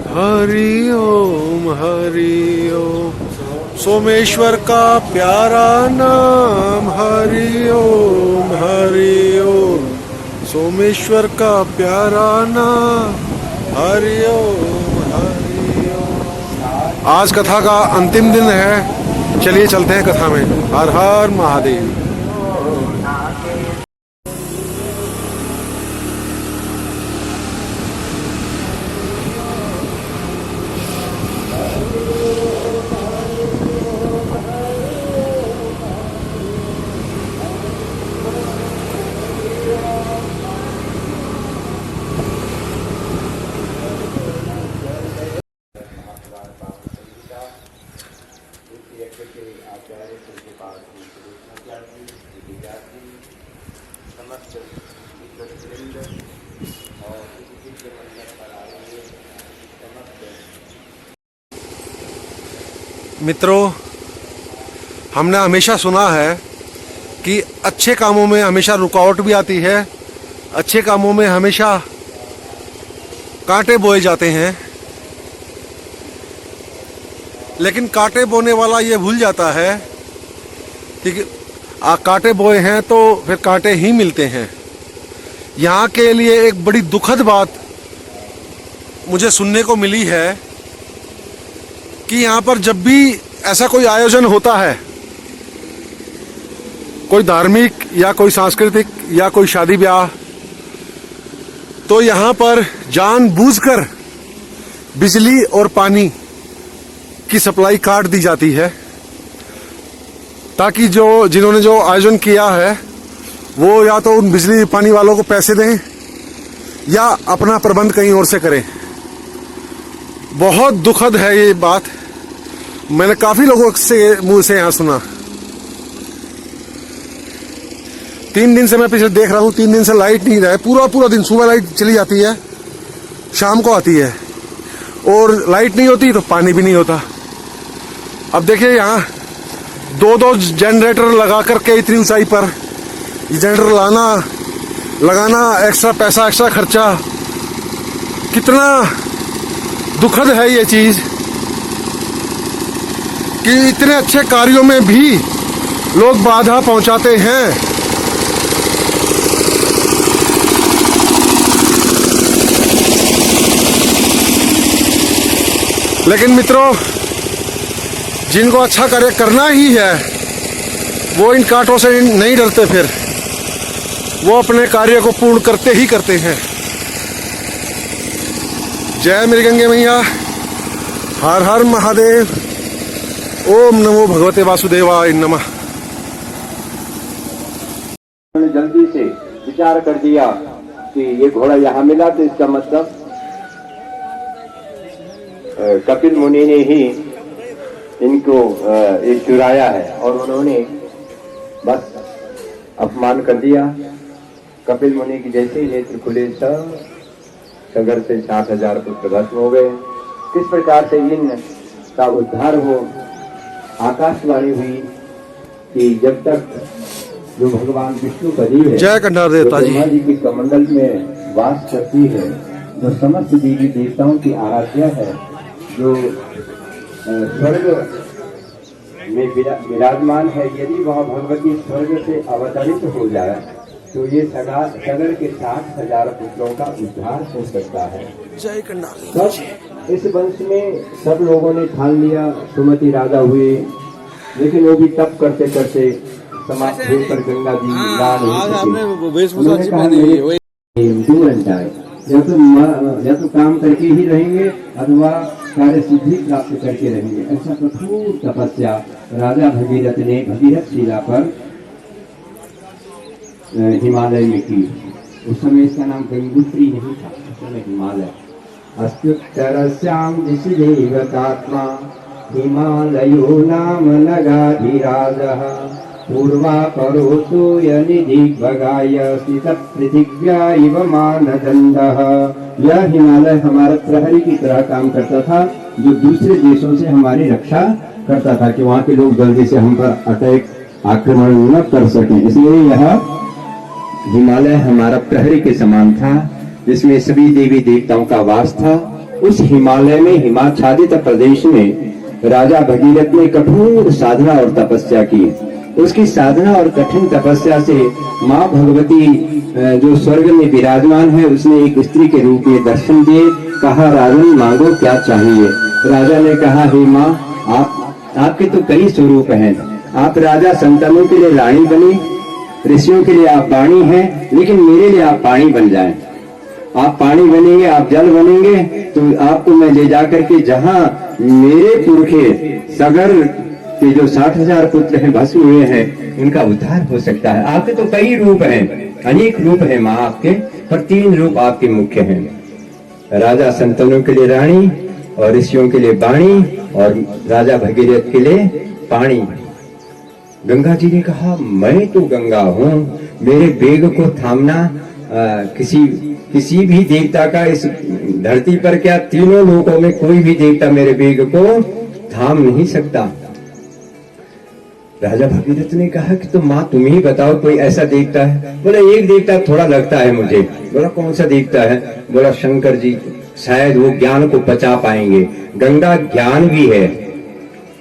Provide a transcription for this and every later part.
हरि ओम हरि ओम। सोमेश्वर का प्यारा नाम हरि ओम हरि ओम। सोमेश्वर का प्यारा नाम हरि ओम हरि ओम। आज कथा का अंतिम दिन है, चलिए चलते हैं कथा में। हर हर महादेव। मित्रों, हमने हमेशा सुना है कि अच्छे कामों में हमेशा रुकावट भी आती है, अच्छे कामों में हमेशा कांटे बोए जाते हैं। लेकिन कांटे बोने वाला ये भूल जाता है कि कांटे बोए हैं तो फिर कांटे ही मिलते हैं। यहाँ के लिए एक बड़ी दुखद बात मुझे सुनने को मिली है कि यहाँ पर जब भी ऐसा कोई आयोजन होता है, कोई धार्मिक या कोई सांस्कृतिक या कोई शादी ब्याह, तो यहाँ पर जानबूझकर बिजली और पानी की सप्लाई काट दी जाती है, ताकि जिन्होंने जो आयोजन किया है वो या तो उन बिजली पानी वालों को पैसे दें या अपना प्रबंध कहीं और से करें। बहुत दुखद है ये बात, मैंने काफी लोगों से मुंह से यहाँ सुना। 3 दिन से मैं पीछे देख रहा हूँ, 3 दिन से लाइट नहीं रहा है। पूरा दिन सुबह लाइट चली जाती है, शाम को आती है, और लाइट नहीं होती तो पानी भी नहीं होता। अब देखिए यहाँ 2-2 जनरेटर लगा करके इतनी ऊंचाई पर जनरेटर लगाना एक्स्ट्रा पैसा, एक्स्ट्रा खर्चा, कितना दुखद है ये चीज कि इतने अच्छे कार्यों में भी लोग बाधा पहुंचाते हैं। लेकिन मित्रों, जिनको अच्छा कार्य करना ही है वो इन कांटों से नहीं डरते, फिर वो अपने कार्य को पूर्ण करते ही करते हैं। जय मेरी गंगे मैया, हर हर महादेव। ओम नमो भगवते वासुदेवाय नमः। जल्दी से विचार कर दिया कि ये घोड़ा यहाँ मिला, तो इसका मतलब कपिल मुनि ने ही इनको एक चुराया है, और उन्होंने बस अपमान कर दिया। कपिल मुनि की जैसे ही नेत्र खुले, सगर से 60,000 पुत्र भस्म हो गए। किस प्रकार से इन का उद्धार हो, आकाशवाणी हुई कि जब तक जो भगवान विष्णु का जीव है, जय कंधार देवता ब्रह्मा जी की कमंडल में वास करती है, जो समस्त देवी देवताओं की आराध्या है, जो स्वर्ग में विराजमान है, यदि वह भगवती स्वर्ग से अवतरित हो जाए तो ये सगर के 60,000 पुत्रों का उद्धार हो सकता है। जय कंधार। इस वंश में सब लोगों ने ठान लिया, सुमति राजा हुए, लेकिन वो भी तप करते करते समाप्त होकर गंगा जी या तो काम करके ही रहेंगे अथवा कार्य सिद्धि प्राप्त करके रहेंगे। ऐसा कठोर तपस्या राजा भगीरथ ने भगीरथ शिला पर हिमालय में की। उस समय इसका नाम गंगोत्री नहीं था, उस समय हिमालय। अस्तुत्तरस्यां दिशि देवतात्मा हिमालयो नाम नगाधिराजः पूर्वा करोतु यनिदिग्भगाय स्थित पृथिव्या इव मानदंडः। यह हिमालय हमारा प्रहरी की तरह काम करता था, जो दूसरे देशों से हमारी रक्षा करता था कि वहाँ के लोग जल्दी से हम पर अटैक आक्रमण न कर सकें। इसलिए यह हिमालय हमारा प्रहरी के समान था, जिसमें सभी देवी देवताओं का वास था। उस हिमालय में हिमाच्छादित प्रदेश में राजा भगीरथ ने कठोर साधना और तपस्या की। उसकी साधना और कठिन तपस्या से माँ भगवती जो स्वर्ग में विराजमान है, उसने एक स्त्री के रूप में दर्शन दिए। कहा, राजन मांगो क्या चाहिए। राजा ने कहा, हे माँ, आपके तो कई स्वरूप हैं। आप राजा संतानों के लिए रानी बनी, ऋषियों के लिए आप वाणी हैं, लेकिन मेरे लिए आप पानी बन जाएं। आप पानी बनेंगे, आप जल बनेंगे, तो आपको मैं ले जाकर के जहां मेरे पुरखे सगर के जो 60,000 पुत्र हैं भस्म हुए हैं, उनका उद्धार हो सकता है। आपके तो कई रूप हैं, अनेक रूप हैं माँ आपके, पर 3 रूप आपके मुख्य हैं। राजा संतानों के लिए रानी, और ऋषियों के लिए वाणी, और राजा भगीरथ के लिए पानी। गंगा जी ने कहा, मैं तो गंगा हूँ, मेरे वेग को थामना किसी भी देवता का इस धरती पर, क्या तीनों लोकों में कोई भी देवता मेरे वेग को थाम नहीं सकता। राजा भगीरथ ने कहा कि तो माँ तुम ही बताओ, कोई ऐसा देवता है। बोला, एक देवता थोड़ा लगता है मुझे। बोला, कौन सा देवता है। बोला, शंकर जी, शायद वो ज्ञान को बचा पाएंगे, गंगा ज्ञान भी है।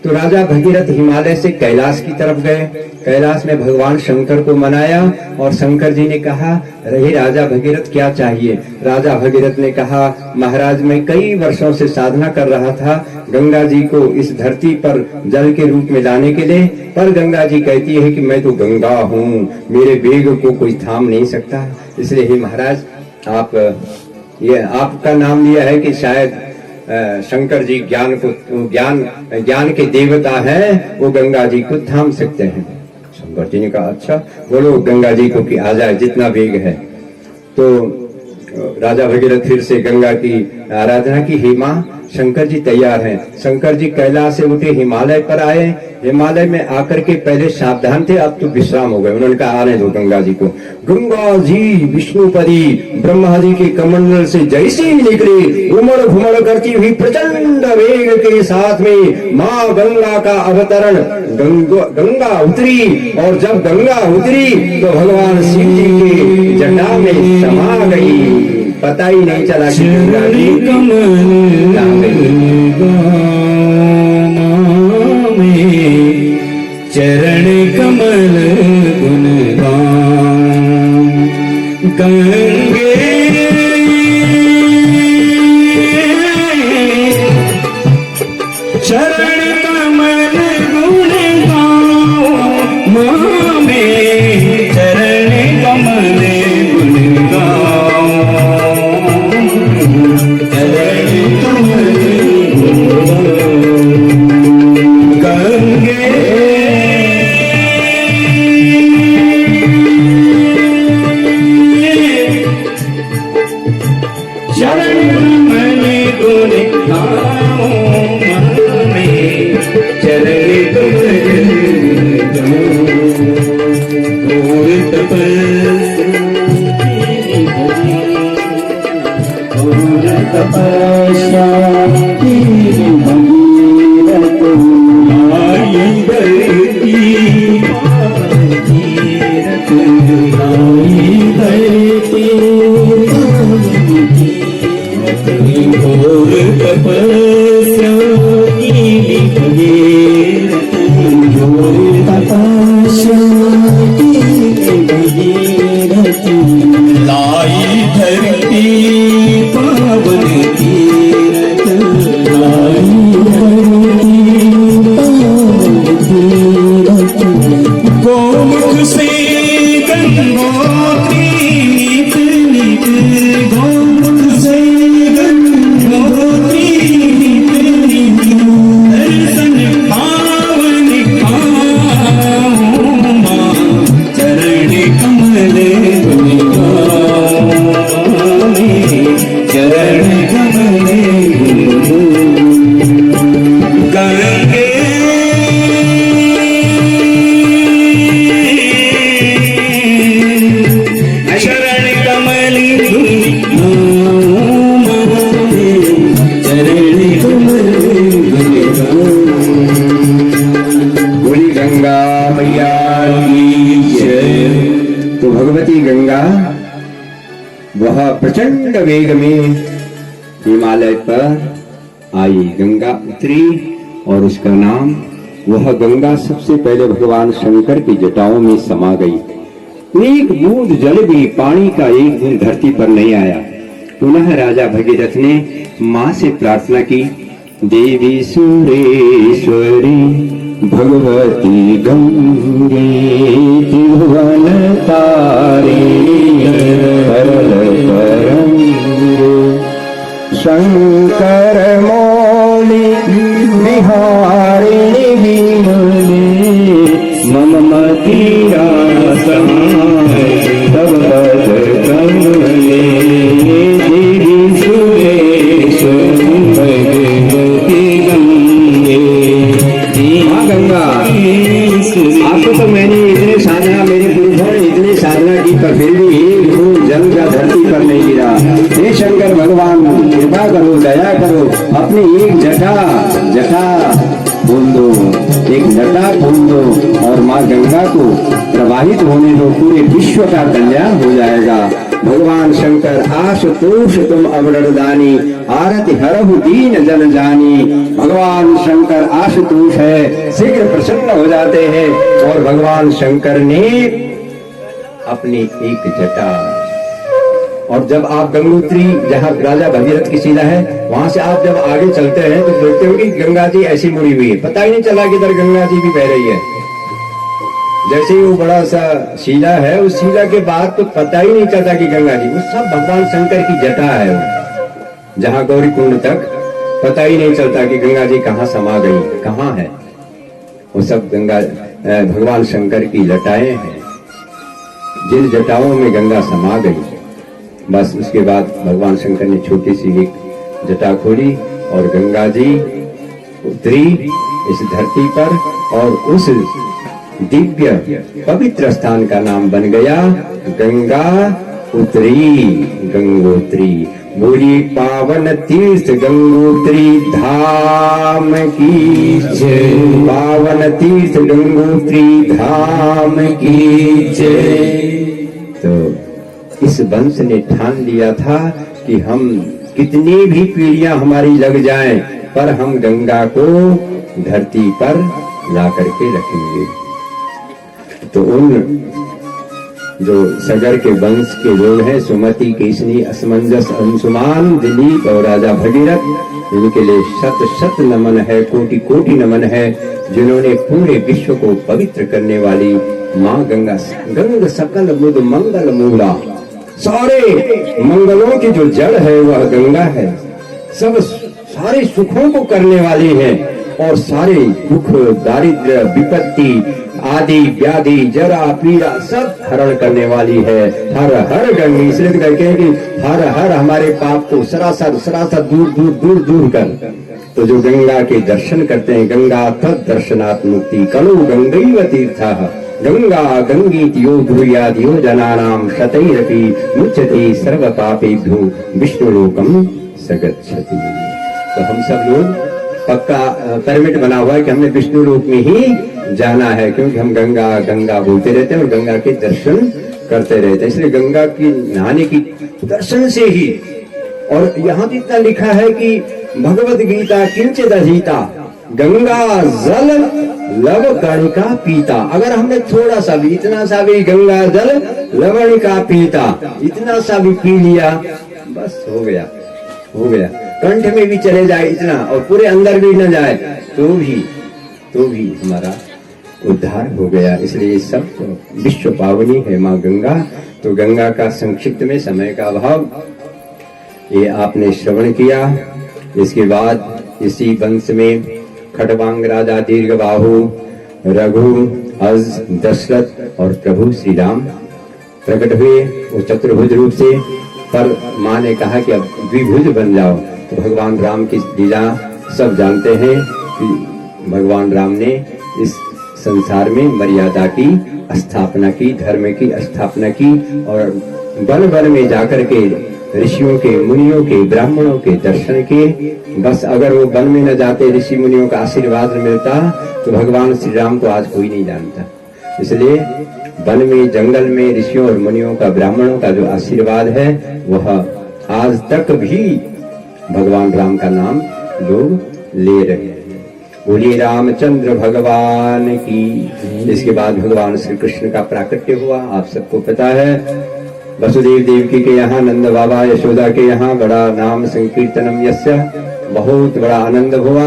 तो राजा भगीरथ हिमालय से कैलाश की तरफ गए। कैलाश में भगवान शंकर को मनाया, और शंकर जी ने कहा, हे राजा भगीरथ क्या चाहिए। राजा भगीरथ ने कहा, महाराज मैं कई वर्षों से साधना कर रहा था गंगा जी को इस धरती पर जल के रूप में लाने के लिए, पर गंगा जी कहती है कि मैं तो गंगा हूँ, मेरे वेग को कोई थाम नहीं सकता। इसलिए हे महाराज, आप ये आपका नाम लिया है कि शायद शंकर जी ज्ञान के देवता हैं, वो गंगा जी को थाम सकते हैं। शंकर जी ने कहा, अच्छा बोलो गंगा जी को कि आ जाए, जितना वेग है। तो राजा भगीरथ फिर से गंगा की आराधना की। हे माँ, शंकर जी तैयार हैं। शंकर जी कैलाश से उठे, हिमालय पर आए। हिमालय में आकर के पहले सावधान थे, अब तो विश्राम हो गए। उन्होंने कहा, आने दो गंगा जी को। गंगा जी विष्णुपदी ब्रह्मा जी के कमंडल से जैसे ही निकली, उमड़ घुमड़ करती हुई प्रचंड वेग के साथ में माँ गंगा का अवतरण। गंगा उतरी, और जब गंगा उतरी तो भगवान शिव जी के जटा में समा गई। पता ही नहीं चला कि गंगा जी कहाँ गई। चरण कमल गुण गंगे चरण कमल गुण गाओ में, चरण कमल गुण गाओ, चरण कमल गंगे चरण कमल गुण गाओ में, चरण कमल घोर तपस्या भगीरथ आई धरती, घोर तपस्या भगीरथ, घोर तपस्या भगीरथ लाई धरती पावन तीरथ, लाई धरती पावन तीरथ। गोमुख से गंगोत्री नीत नीत, गोमुख से गंगोत्री नीत नीत, दर्शन पावन पाऊं मां, चरण कमल गुण गाओ में, चरण कमल गंगे चरण कमल चरण कमल बोली गंगा मैया की जय। तो भगवती गंगा वह प्रचंड वेग में हिमालय पर आई, गंगा उतरी और उसका नाम, वह गंगा सबसे पहले भगवान शंकर की जटाओं में समा गई। एक बूंद जल भी, पानी का एक बूंद धरती पर नहीं आया। पुनः राजा भगीरथ ने मां से प्रार्थना की, देवी सुरेश्वरी भगवती गंगे त्रिभुवन तारिणी सरल तरंगे शंकर मौली विहारिणी विमले मम मतिरा समाय तव पद कमले देवी सुरेश्वरी भगवती गंगे। माँ गंगा, आपको तो मैंने इतने साधना, मेरे पुरुषों ने इतनी साधना की पर फिर भी एक बूंद जल का धरती पर नहीं गिरा। हे शंकर भगवान, कृपा करो, दया करो, अपनी एक जटा खोल दो, एक लटा खोल दो और माँ गंगा को प्रवाहित होने दो, पूरे विश्व का कल्याण हो जाएगा। भगवान शंकर, आशुतोष तुम अवरदानी, आरति हरहु दीन जन जानी। भगवान शंकर आशुतोष है, शीघ्र प्रसन्न हो जाते हैं। और भगवान शंकर ने अपनी एक जटा, और जब आप गंगोत्री, जहाँ राजा भगीरथ की शिला है, वहां से आप जब आगे चलते हैं तो देखते हो कि गंगा जी ऐसी मुड़ी हुई है, पता ही नहीं चला कि इधर गंगा जी भी बह रही है। जैसे ही वो बड़ा सा शिला है, उस शिला के बाद तो पता ही नहीं चलता कि गंगा जी, वो सब भगवान शंकर की जटा है। वो जहाँ गौरी कुंड तक पता ही नहीं चलता कि गंगा जी कहाँ समा गई, कहाँ है। वो सब गंगा भगवान शंकर की जटाएं हैं। जिन जटाओं में गंगा समा गई, बस उसके बाद भगवान शंकर ने छोटी सी एक जटा खोली और गंगा जी उतरी इस धरती पर, और उस दिव्य पवित्र स्थान का नाम बन गया गंगा उतरी, गंगोत्री। बोली पावन तीर्थ गंगोत्री धाम की जय, पावन तीर्थ गंगोत्री धाम की जय। तो इस वंश ने ठान लिया था कि हम कितनी भी पीढ़ियां हमारी लग जाएं, पर हम गंगा को धरती पर ला करके रखेंगे। तो उन जो सगर के वंश के लोग हैं, सुमति, केसनी, असमंजस, अंशुमान, दिलीप और राजा भगीरथ, इनके लिए शत शत नमन है, कोटि कोटि नमन है, जिन्होंने पूरे विश्व को पवित्र करने वाली माँ गंगा, गंग सकल बुध मंगल मूला, सारे मंगलों की जो जड़ है वह गंगा है। सब सारे सुखों को करने वाली है और सारे दुख, दारिद्र्य, विपत्ति आदि, व्याधि, जरा, पीड़ा सब हरण करने वाली है। हर हर गंगे, इसलिए कहते हैं कि हर हर हमारे पाप को सरासर सरासर दूर दूर दूर दूर कर। तो जो गंगा के दर्शन करते हैं, गंगा तद दर्शनात् मुक्ति कलो गंगैव तीर्थः, गंगा गंगीति यो ब्रूयाद् यो जनानां शतैरपि मुच्यते सर्व पापेभ्यो विष्णुलोकं सगच्छति। तो हम सब लोग पक्का परमिट बना हुआ है कि हमने विष्णु लोक में ही जाना है, क्योंकि हम गंगा गंगा बोलते रहते हैं और गंगा के दर्शन करते रहते हैं। इसलिए गंगा की नहाने की दर्शन से ही, और यहाँ तो इतना लिखा है कि भगवत गीता किंचित अधीता गंगा जल लव कणिका पीता। अगर हमने थोड़ा सा भी, इतना सा भी गंगा जल लवणिका पीता, इतना सा भी पी लिया, बस हो गया, हो गया। कंठ में भी चले जाए इतना और पूरे अंदर भी न जाए तो भी हमारा उद्धार हो गया। इसलिए सब विश्व पावनी है माँ गंगा। तो गंगा का संक्षिप्त में, समय का अभाव, ये आपने श्रवण किया। इसके बाद इसी वंश में खड़वांग राजा दीर्घबाहु, रघु, अज, दशरथ और प्रभु श्री राम प्रकट हुए वो चतुर्भुज रूप से। पर माँ ने कहा कि अब द्विभुज बन जाओ। तो भगवान राम की लीला सब जानते हैं कि भगवान राम ने इस संसार में मर्यादा की स्थापना की, धर्म की स्थापना की, और वन वन में जाकर के ऋषियों के, मुनियों के, ब्राह्मणों के दर्शन किए। बस अगर वो वन में न जाते, ऋषि मुनियों का आशीर्वाद मिलता, तो भगवान श्री राम को आज कोई नहीं जानता। इसलिए वन में, जंगल में ऋषियों और मुनियों का, ब्राह्मणों का जो आशीर्वाद है, वह आज तक भी भगवान राम का नाम लोग ले रहे हैं। बोलिए रामचंद्र भगवान की। इसके बाद भगवान श्री कृष्ण का प्राकट्य हुआ। आप सबको पता है वसुदेव देवकी के यहाँ, नंद बाबा यशोदा के यहाँ बड़ा नाम संकीर्तनम यस्य, बहुत बड़ा आनंद हुआ।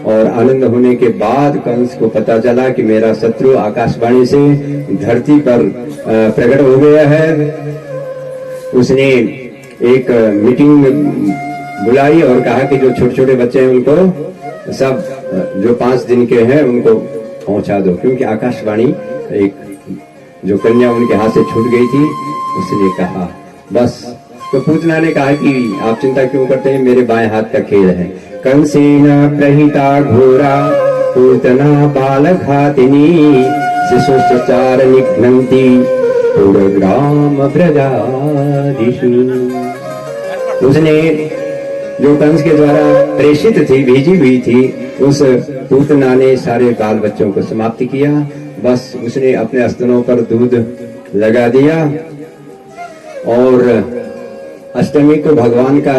और आनंद होने के बाद कंस को पता चला कि मेरा शत्रु आकाशवाणी से धरती पर प्रकट हो गया है। उसने एक मीटिंग बुलाई और कहा कि जो छोटे छोटे बच्चे हैं उनको सब जो 5 दिन के हैं उनको पहुंचा दो, क्योंकि आकाशवाणी एक जो कन्या उनके हाथ से छूट गई थी। उसने कहा बस। तो पूतना ने कहा कि आप चिंता क्यों करते हैं, मेरे बाएं हाथ का खेल है। कंसेन प्रहिता घोरा पूतना बाल घातिनी शिशुचार निघ्नन्ति पुरग्राम ब्रजादिषु। उसने जो कंस के द्वारा प्रेषित थी, भेजी हुई थी, उस पूतना ने सारे बाल बच्चों को समाप्त किया। बस उसने अपने स्तनों पर दूध लगा दिया। और अष्टमी को भगवान का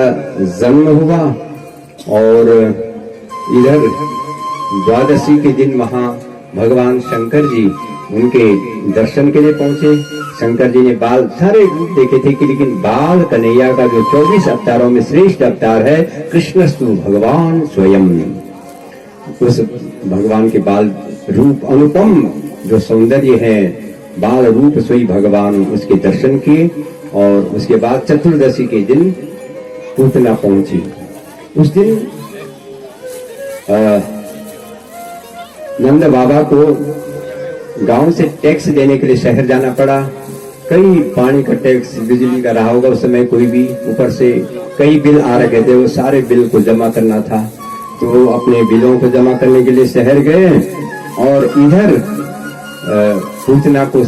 जन्म हुआ और इधर द्वादशी के दिन वहां भगवान शंकर जी उनके दर्शन के लिए पहुंचे। शंकर जी ने बाल सारे रूप देखे थे कि लेकिन बाल कन्हैया का जो 24 अवतारों में श्रेष्ठ अवतार है कृष्णस्तु भगवान स्वयं, उस भगवान के बाल रूप अनुपम जो सौंदर्य है, बाल रूप सोई भगवान, उसके दर्शन किए। और उसके बाद चतुर्दशी के दिन पूतना पहुंची। उस दिन नंद बाबा को गांव से टैक्स देने के लिए शहर जाना पड़ा। कई पानी का टैक्स, बिजली का रहा होगा उस समय, कोई भी ऊपर से कई बिल आ रखे थे, वो सारे बिल को जमा करना था। तो वो अपने बिलों को जमा करने के लिए शहर गए और इधर पूतना को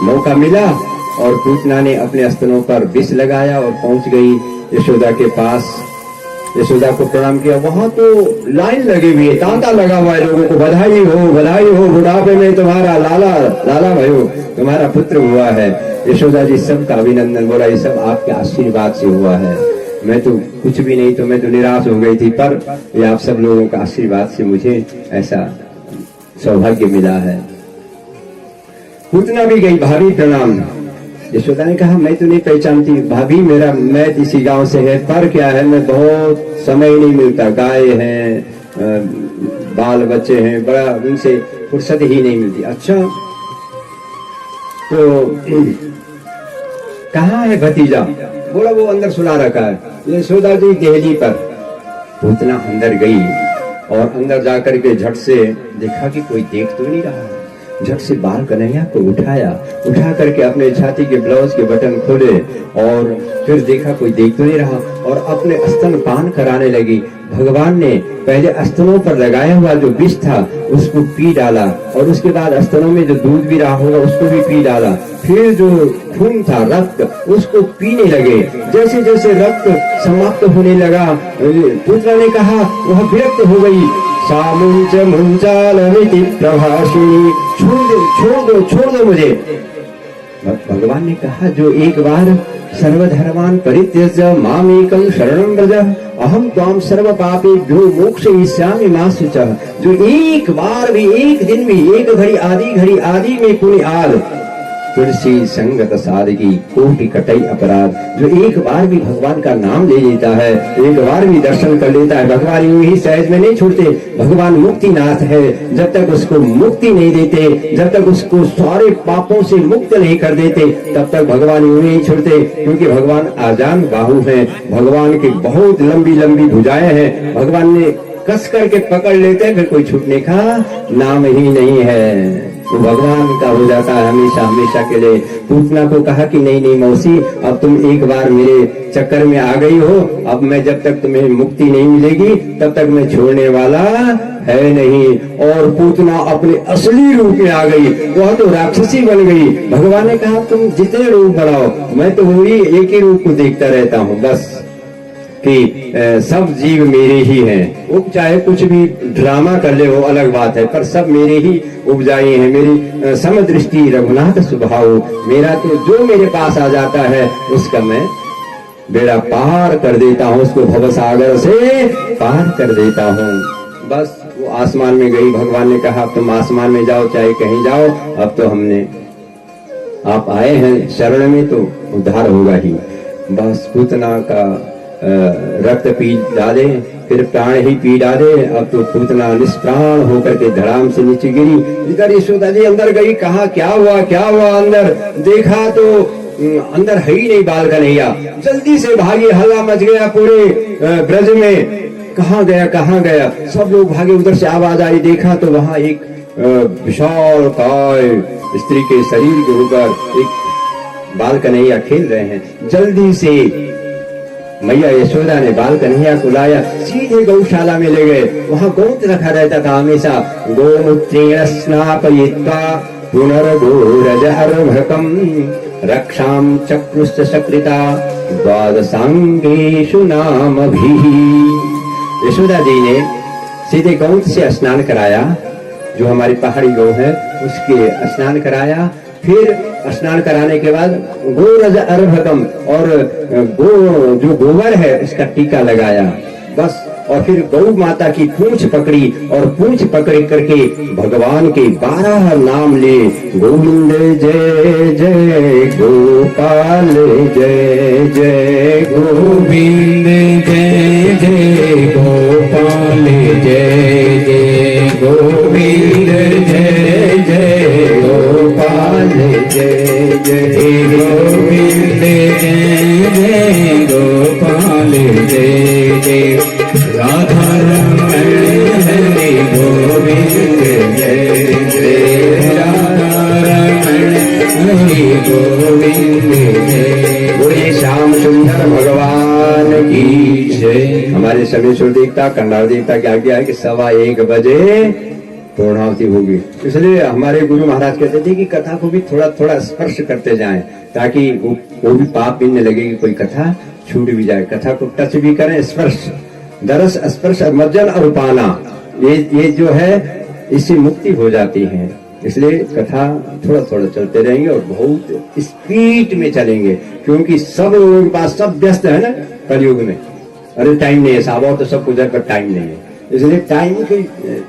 मौका मिला और पूतना ने अपने स्तनों पर विष लगाया और पहुंच गई यशोदा के पास। यशोदा को प्रणाम किया। वहां तो लाइन लगी हुई है, तांता लगा हुआ है लोगों को, बधाई हो, बुढ़ापे में तुम्हारा लाला भयो तुम्हारा पुत्र हुआ है। यशोदा जी सबका अभिनंदन बोला, ये सब आपके आशीर्वाद से हुआ है। मैं तो कुछ भी नहीं, तो मैं तो निराश हो गई थी, पर ये आप सब लोगों का आशीर्वाद से मुझे ऐसा सौभाग्य मिला है। पूतना भी गई, भाभी प्रणाम। यशोदा ने कहा मैं तो नहीं पहचानती भाभी, मैं इसी गांव से है, पर क्या है मैं बहुत समय नहीं मिलता, गाय हैं, बाल बच्चे हैं, बड़ा उनसे फुर्सत ही नहीं मिलती। अच्छा तो कहाँ है भतीजा? बोला वो अंदर सुला रखा है। यशोदा जी देहली पर। पूतना अंदर गई और अंदर जाकर के झट से देखा कि कोई देख तो नहीं रहा। झट से बाल कन्हैया को उठा करके अपने छाती के ब्लाउज के बटन खोले और फिर देखा कोई देख तो नहीं रहा और अपने स्तन पान कराने लगी। भगवान ने पहले स्तनों पर लगाया हुआ जो विष था उसको पी डाला और उसके बाद स्तनों में जो दूध भी रहा होगा उसको भी पी डाला। फिर जो खून था, रक्त, उसको पीने लगे। जैसे जैसे रक्त समाप्त होने लगा, पुत्र ने कहा, वह विरक्त हो गई। सामुंच मुंचालमिति प्रभाषिणी, छोड़ दो मुझे। भगवान ने कहा जो एक बार सर्वधर्मान् परित्यज्य मामेकं शरणं व्रज अहम त्वां सर्व पापेभ्यो मोक्षयिष्यामि मा शुचः। जो एक बार भी, एक दिन भी, एक घड़ी आदि में पुण्य आद तुलसी संगत सादगी कोटि कटई अपराध। जो एक बार भी भगवान का नाम ले लेता है, एक बार भी दर्शन कर लेता है, भगवान यूं ही सहज में नहीं छोड़ते। भगवान मुक्तिनाथ है, जब तक उसको मुक्ति नहीं देते, जब तक उसको सारे पापों से मुक्त नहीं कर देते, तब तक भगवान यूं नहीं छोड़ते। क्योंकि भगवान आजान बाहु है, भगवान की बहुत लंबी लंबी भुजाएं हैं। भगवान ने कस करके पकड़ लेते हैं, फिर कोई छूटने का नाम ही नहीं है। वो भगवान का हो जाता है हमेशा के लिए। पूतना को कहा कि नहीं मौसी, अब तुम एक बार मेरे चक्कर में आ गई हो, अब मैं जब तक तुम्हें मुक्ति नहीं मिलेगी तब तक मैं छोड़ने वाला है नहीं। और पूतना अपने असली रूप में आ गई, वह तो राक्षसी बन गई। भगवान ने कहा तुम जितने रूप बढ़ाओ, मैं तो वही एक ही रूप को देखता रहता हूँ बस, कि सब जीव मेरे ही हैं। वो चाहे कुछ भी ड्रामा कर ले वो अलग बात है, पर सब मेरे ही उपजाए हैं। मेरी समदृष्टि रघुनाथ स्वभाव, मेरा तो जो मेरे पास आ जाता है उसका मैं बेड़ा पार कर देता हूँ, उसको भवसागर से पार कर देता हूँ। बस वो आसमान में गई, भगवान ने कहा तुम आसमान में जाओ चाहे कहीं जाओ, अब तो हमने आप आए हैं शरण में तो उद्धार होगा ही। बस पूतना का रक्त पी डाले, फिर प्राण ही पी डाले, अब तो पूतना निष्प्राण होकर के धड़ाम से नीचे गिरी। इधर यशोदा जी अंदर गई, कहा क्या हुआ क्या हुआ, अंदर देखा तो अंदर है ही नहीं बाल कन्हैया। जल्दी से भागी, हल्ला मच गया पूरे ब्रज में, कहाँ गया, सब लोग भागे। उधर से आवाज आई, देखा तो वहां एक विशाल काय स्त्री के शरीर के ऊपर एक बाल कन्हैया खेल रहे हैं। जल्दी से मैया यशोदा ने बाल कन्हैया को लाया, सीधे गौशाला में ले गए। वहां गौमूत्र रखा रहता था हमेशा, गोमूत्रेण स्नापयित्वा पुनर्गोरजर्भकम् रक्षां चक्रुश्च सकृता द्वादशांगेषु नामभिः। यशोदा जी ने सीधे गौमूत्र से स्नान कराया, जो हमारी पहाड़ी गौ है उसके स्नान कराया। फिर स्नान कराने के बाद गोरज अर्भकम और जो गोबर है उसका टीका लगाया बस। और फिर गौ माता की पूंछ पकड़ी और पूंछ पकड़ करके भगवान के 12 नाम ले, गोविंद जय जय गोपाल जय जय गोविंद जय जय गोपाल जय जय गोविंद जय जय गोपाल जय जय गोविंद जय जय गोपाल जय जय राधा रमण हरे गोविंद जय जय राधा रमण हरे गोविंद जय। बोलिए श्याम सुंदर भगवान की जय। हमारे समेश्वर देवता कंडार देवता की आज्ञा है कि 1:15 बजे पूर्णाहुति होगी, इसलिए हमारे गुरु महाराज कहते थे कि कथा को भी थोड़ा थोड़ा स्पर्श करते जाएं, ताकि वो भी पाप भी न लगे कि कोई कथा छूट भी जाए। कथा को टच भी करें, स्पर्श दरस स्पर्श मज्जन और पाना, ये जो है इससे मुक्ति हो जाती है। इसलिए कथा थोड़ा थोड़ा चलते रहेंगे और बहुत स्पीड में चलेंगे, क्योंकि सब लोगों के पास सब व्यस्त है ना कलयुग में। अरे टाइम नहीं है साहब, तो सब गुजर कर टाइम नहीं है, इसलिए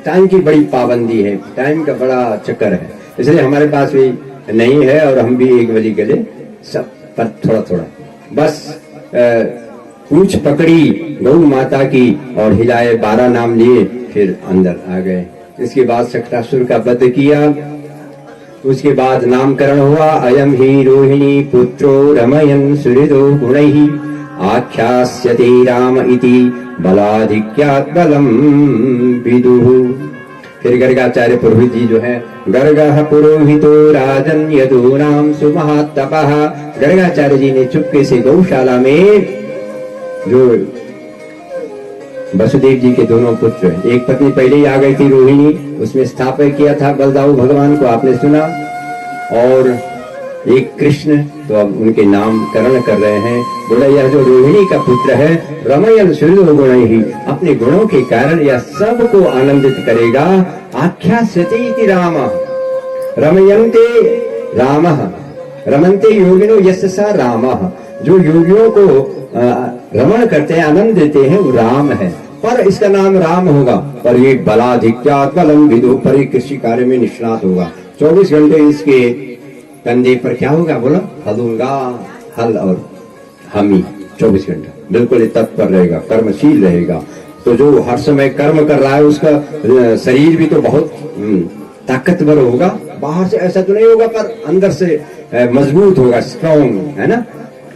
टाइम की बड़ी पाबंदी है, टाइम का बड़ा चक्कर है। इसलिए हमारे पास भी नहीं है और हम भी 1 बजे के लिए सब पर थोड़ा थोड़ा बस पूंछ पकड़ी गौ माता की और हिलाए, 12 नाम लिए, फिर अंदर आ गए। इसके बाद शक्तासुर का वध किया, उसके बाद नामकरण हुआ। अयम ही रोहिणी पुत्रो रमयन सुहृदो गुणैः आख्यास्यते राम इति बलाधिक्यात् बलम विदुः। फिर गर्गाचार्य पुरोहित जी जो है, गर्गः पुरोहितो राजन यदूनां सुमहात्तपः। गर्गाचार्य जी ने चुपके से गौशाला में जो वसुदेव जी के दोनों पुत्र, एक पत्नी पहले ही आ गई थी रोहिणी, उसमें स्थापना किया था बलदाऊ भगवान को, आपने सुना, और एक कृष्ण, तो अब उनके नामकरण कर रहे हैं। बोला यह जो रोहिणी का पुत्र है रमयन सुहृदो गुणैः, अपने गुणों के कारण यह सबको आनंदित करेगा। आख्यास्यते रामः रमयन्ते रामः रमन्ते योगिनो यस्य स रामः। जो योगियों को रमण करते हैं, आनंद देते हैं, वो राम है, पर इसका नाम राम होगा। पर ये बलाधिक्यात् बलम विदुः, पर ये कृषि कार्य में निष्णात होगा। 24 घंटे इसके कंधे पर क्या होगा, बोला हलूंगा, हल और हमी 24 घंटा बिल्कुल तत्पर रहेगा, कर्मशील रहेगा। तो जो हर समय कर्म कर रहा है उसका शरीर भी तो बहुत ताकतवर होगा, बाहर से ऐसा तो नहीं होगा पर अंदर से मजबूत होगा, स्ट्रॉन्ग है ना।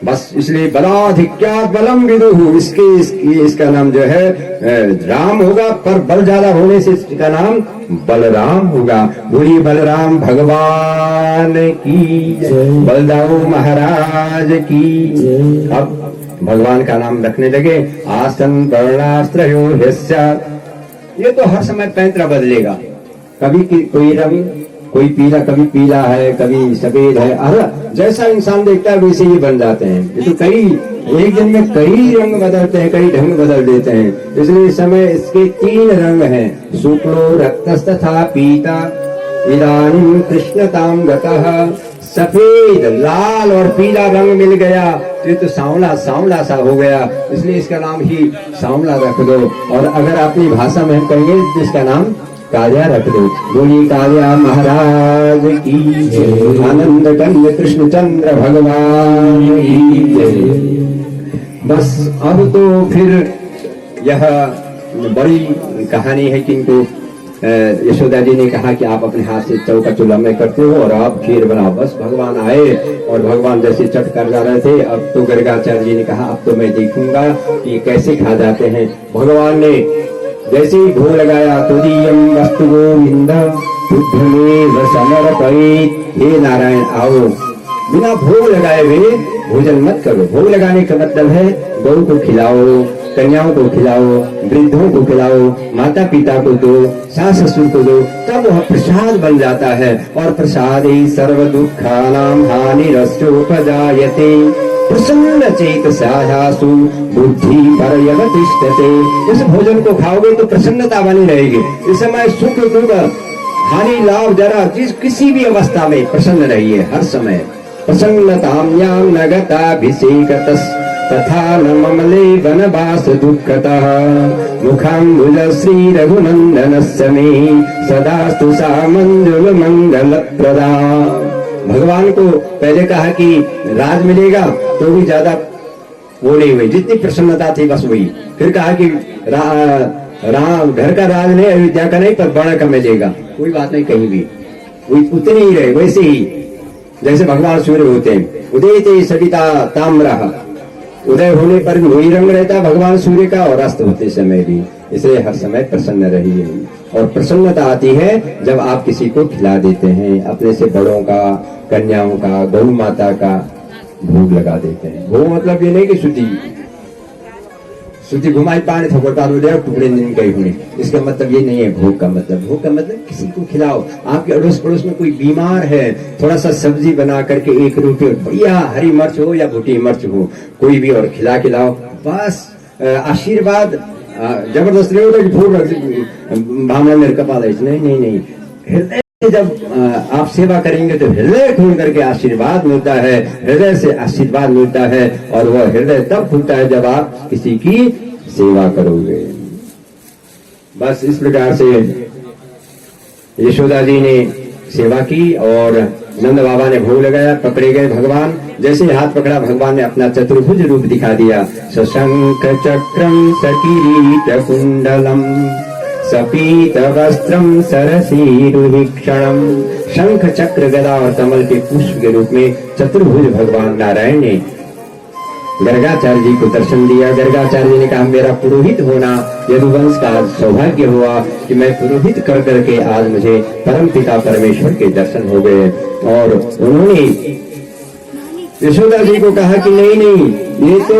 बस इसलिए बलाधिक्यात् बलम विदुः, इसका नाम जो है राम होगा, पर बल ज्यादा होने से इसका नाम बलराम होगा। बोलिए बलराम भगवान की, बलदाऊ महाराज की। अब भगवान का नाम रखने लगे। आसन वर्णाश्रयो ह्यस्य, ये तो हर समय पैंतरा बदलेगा, कभी कोई रंग, कोई पीला, कभी पीला है, कभी सफेद है। अरे जैसा इंसान देखता है वैसे ही बन जाते हैं। ये तो कई एक दिन में कई रंग बदलते हैं, कई ढंग बदल देते हैं। इसलिए इस समय इसके 3 रंग हैं, शुक्लो रक्तस्तथा पीता इदानीं कृष्णतां गतः सफेद, लाल और पीला रंग मिल गया तो ये तो सांवला सांवला सा हो गया, इसलिए इसका नाम ही सांवला रख दो। और अगर अपनी भाषा में हम कहेंगे तो इसका नाम कालिया रख दो। बोली कालिया महाराज की जय, आनंद कंद कृष्ण चंद्र भगवान की जय। बस अब तो फिर यह बड़ी कहानी है कि इनको यशोदा जी ने कहा कि आप अपने हाथ से चौका चूल्हा में करते हो और आप खीर बनाओ। बस भगवान आए और भगवान जैसे चट कर जा रहे थे, अब तो गर्गाचार्य जी ने कहा अब तो मैं देखूंगा कि कैसे खा जाते हैं। भगवान ने जैसे ही भोग लगाया, तुरीयम वस्तु गोविंद बुद्धमेव समर्पयेत्, हे नारायण आओ, बिना भोग लगाए हुए भोजन मत करो। भोग लगाने का मतलब है गौ को खिलाओ, कन्याओं को खिलाओ, वृद्धों को खिलाओ, माता पिता को दो, सास ससुर को दो, तब वह प्रसाद बन जाता है। और प्रसादे सर्व दुखानां हानिरस्योपजायते, प्रसन्न चेतसासु बुद्धि पर्यवतिष्ठते। इस भोजन को खाओगे तो प्रसन्नता बनी रहेगी। इस समय सुख दुख हानि लाभ जरा किसी भी अवस्था में प्रसन्न रहिए हर समय। प्रसन्नताम्यां नगताभिषेकतस् तथा न ममले वनवास दुःखतः, मुखाम्बुज श्री रघुनंदनस्य मे सदास्तु सा मंजुल मंगलप्रदा। भगवान को पहले कहा कि राज मिलेगा तो भी ज्यादा वो नहीं हुई, जितनी प्रसन्नता थी बस वही। फिर कहा कि राम घर का राज नहीं, अयोध्या का नहीं, पर बड़ा का मिलेगा, कोई बात नहीं कहीं भी, उतने ही रहे वैसे ही जैसे भगवान सूर्य होते हैं। उदयते सविता ताम्रः, उदय होने पर भी वही रंग रहता है भगवान सूर्य का, और अस्त होते समय भी। इसलिए हर समय प्रसन्न रहिए। और प्रसन्नता आती है जब आप किसी को खिला देते हैं, अपने से बड़ों का, कन्याओं का, गौ माता का भोग लगा देते हैं। भोग मतलब ये नहीं कि श्रुति घुमाई पानी थोड़ा टुकड़े नहीं गई हुई, इसका मतलब ये नहीं है भोग का मतलब। भोग का मतलब किसी को खिलाओ। आपके अड़ोस पड़ोस में कोई बीमार है, थोड़ा सा सब्जी बना करके 1 रोटी बढ़िया हरी मिर्च हो या भुटी मिर्च हो, कोई भी, और खिलाओ। बस आशीर्वाद जबरदस्त नहीं होता कि भोग भावना मेरे कपाल है, नहीं। हृदय से जब आप सेवा करेंगे तो हृदय खोल करके आशीर्वाद मिलता है, हृदय से आशीर्वाद मिलता है। और वह हृदय तब खुलता है जब आप किसी की सेवा करोगे। बस इस प्रकार से यशोदा जी ने सेवा की और नंद बाबा ने भोग लगाया। पकड़े गए भगवान, जैसे हाथ पकड़ा भगवान ने अपना चतुर्भुज रूप दिखा दिया। सशंख चक्रम सकिरीट कुंडलम सपीत वस्त्रम सरसीरुहीक्षणम। शंख चक्र गदा और कमल के पुष्प के रूप में चतुर्भुज भगवान नारायण ने गर्गाचार्य जी को दर्शन दिया। गर्गाचार्य जी ने कहा मेरा पुरोहित होना यदुवंश का सौभाग्य हुआ कि मैं पुरोहित कर करके आज मुझे परम पिता परमेश्वर के दर्शन हो गए। और उन्होंने यशोदा जी को कहा कि नहीं, ये तो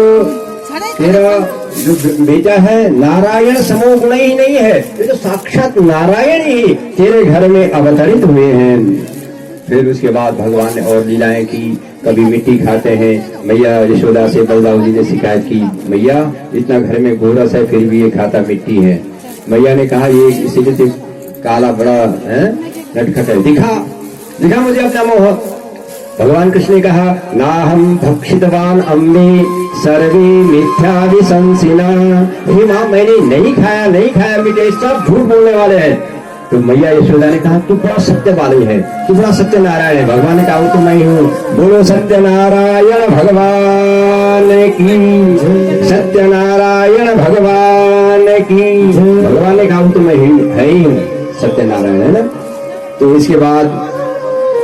तेरा जो बेटा है नारायण समो गुण ही नहीं है, ये तो साक्षात नारायण ही तेरे घर में अवतरित हुए हैं। फिर उसके बाद भगवान ने और लीलाएं की। कभी मिट्टी खाते हैं। मैया यशोदा से बलदाऊ जी ने शिकायत की, मैया इतना घर में गोरस है फिर भी ये खाता मिट्टी है। मैया ने कहा ये इसीलिए तो काला बड़ा है नटखट है, दिखा मुझे अपना मोह। भगवान कृष्ण ने कहा ना हम भक्षितवान अम्बे सर्वे मिथ्या विशंसिना। हे माँ मैंने नहीं खाया मिट्टी, सब झूठ बोलने वाले हैं। तो मैया यशोदा ने कहा तू बड़ा सत्य वाली है, तू बड़ा सत्य नारायण है। भगवान ने कहा वो तो मैं हूँ। बोलो सत्य नारायण भगवान की, सत्य नारायण भगवान की। भगवान ने कहा वो तो मैं ही हूँ, सत्य नारायण है ना। तो इसके बाद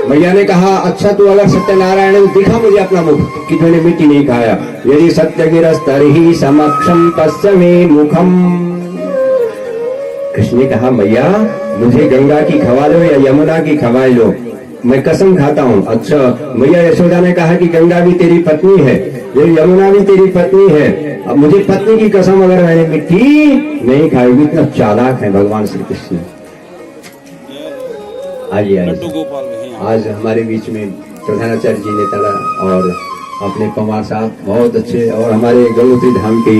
मैया ने कहा अच्छा तू अगर सत्यनारायण है तो दिखा मुझे अपना मुख कि तूने मिट्टी नहीं खाया। यदि सत्य गिरस्तरहि समक्षम पश्चिमे मुखम। कृष्ण ने कहा मैया मुझे गंगा की खवा लो या यमुना की खवा लो, मैं कसम खाता हूँ। अच्छा मैया यशोदा ने कहा कि गंगा भी तेरी पत्नी है, ये यमुना भी तेरी पत्नी है, अब मुझे पत्नी की कसम अगर मैंने मिट्टी नहीं खाएगी। इतना चालाक है भगवान श्री कृष्ण। आइए आज हमारे बीच में प्रधानाचार्य जी ने तला और अपने पवार साहब बहुत अच्छे, और हमारे गंगोत्री धाम के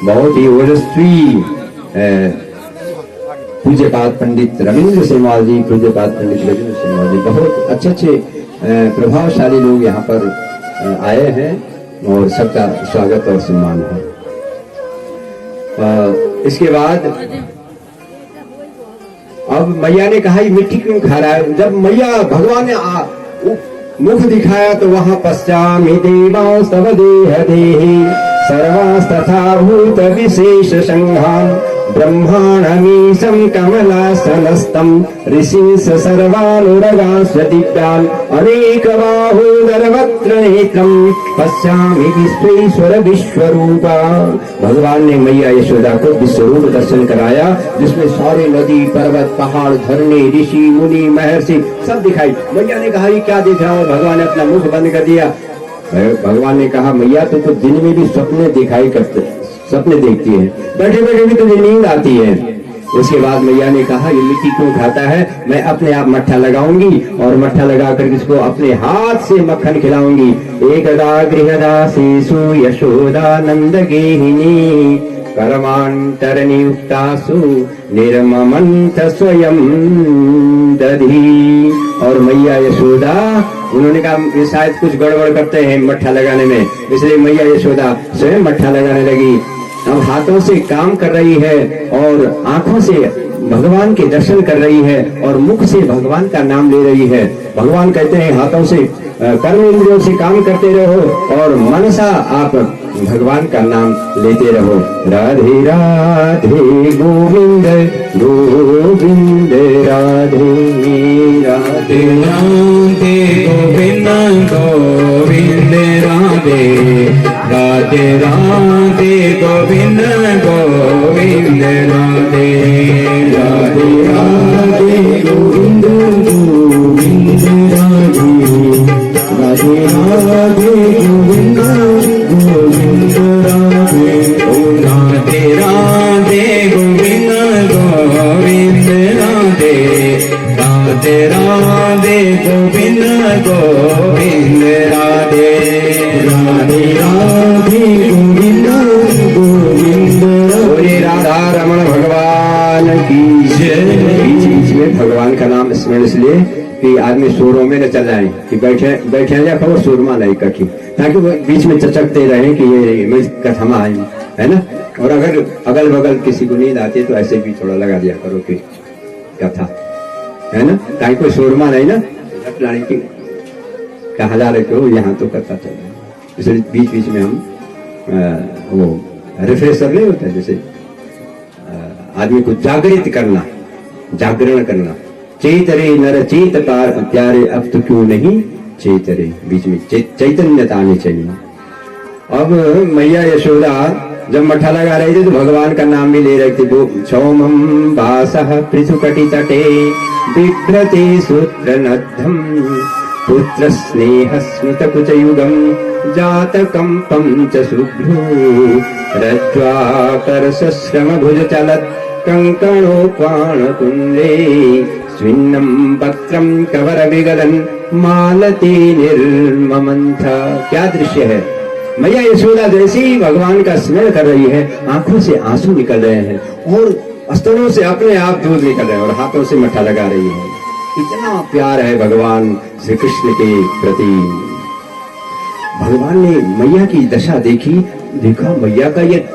बहुत ही ओजस्वी पूज्यपाद पंडित रविंद्र सेमवाल जी, पूज्यपाद पंडित रविंद्र सेमवाल जी बहुत अच्छे प्रभावशाली लोग यहाँ पर आए हैं और सबका स्वागत और सम्मान है। इसके बाद अब मैया ने कहा ये मिट्टी क्यों खा रहा है। जब मैया भगवान ने मुख दिखाया तो वहां पश्चामि देवां स्तव देह देहि सर्वास्तथा भूत विशेष संघान ब्रह्माणमीशं कमलासनस्तं ऋषींस सर्वानुरगांश्च दिव्यान् अनेकबाहूदरवक्त्र नेत्रं पश्यामि विश्वेश्वर विश्वरूपा। भगवान ने मैया यशोदा को विश्वरूप दर्शन कराया जिसमें सारे नदी पर्वत पहाड़ झरने ऋषि मुनि महर्षि सब दिखाई। मैया ने कहा ये क्या देख रहा हूं। भगवान ने अपना मुख बंद कर दिया। भगवान ने कहा मैया तो दिन में भी सपने दिखाई करते सपने देखती है, बैठे बैठे भी तुझे नींद आती है। उसके बाद मैया ने कहा ये मिट्टी क्यों खाता है। मैं अपने आप मट्ठा लगाऊंगी और मट्ठा लगाकर इसको अपने हाथ से मक्खन खिलाऊंगी। एकदा गृहदासीसु यशोदानंद गेहिनी कर्मांतरनियुक्तासु निर्ममंत स्वयं दधी। और मैया यशोदा उन्होंने कहा ये शायद कुछ गड़बड़ करते हैं मट्ठा लगाने में, इसलिए मैया यशोदा स्वयं मट्ठा लगाने लगी। अब हाथों से काम कर रही है और आंखों से भगवान के दर्शन कर रही है और मुख से भगवान का नाम ले रही है। भगवान कहते हैं हाथों से कर्म इंद्रियों से काम करते रहो और मनसा आप भगवान का नाम लेते रहो। राधे राधे गोविंद गोविंद राधे राधे राधे गोविंद गोविंद राधे राधे राधे गोविंद गोविंद राधे राधे राधे गोविंद गोविंद राधे राधे गोविंद गोविंद राधे ओम राधे राधे गोविंद गोविंद राधे राधे राधे गोविंद गोविंद राधे राधे राधे गोविंद गोविंद। बोले राधा रमण भगवान की जय। बीच बीच में भगवान का नाम स्मरण इसलिए कि आदमी शोरों में न चल जाए कि बैठे जा खबर शोरमा नहीं कठी, ताकि वो बीच में चचकते रहे कि ये मैं कथमा आई है ना। और अगर अगल बगल किसी को नींद आती है तो ऐसे भी थोड़ा लगा दिया करो कि कथा है ना, ताकि कोई शोरमा नहीं ना लाने की कहा जा रहे हो यहाँ तो कथा चल रहा है। इसलिए बीच बीच में हम वो रिफ्रेशर नहीं होता है, जैसे आदमी को जागृत करना जागरण करना। चेत रे नर चेत प्यारे अब तो क्यों नहीं चेत रे, बीच में चैतन्यता आनी चाहिए। अब मैया यशोदा जब मट्ठा लगा रही थी तो भगवान का नाम भी ले रही थी। वो सौमं वासः पृथुकटि तटे बिभ्रते सूत्र नद्धम पुत्र स्नेह स्मित कुच युगम जातकंपं च शुभ्रो रज्ज्वाकर सश्रम भुज चलत कंकणोपाण कुंडे स्विन्नं वक्त्रं कवर विगलन मालती निर्ममंथ। क्या दृश्य है। मैया यशोदा जैसे ही भगवान का स्मरण कर रही है आंखों से आंसू निकल रहे हैं और स्तनों से अपने आप दूध निकल रहे हैं और हाथों से मट्ठा लगा रही है। इतना प्यार है भगवान श्री कृष्ण के प्रति। भगवान ने मैया की दशा देखी, देखा मैया का ये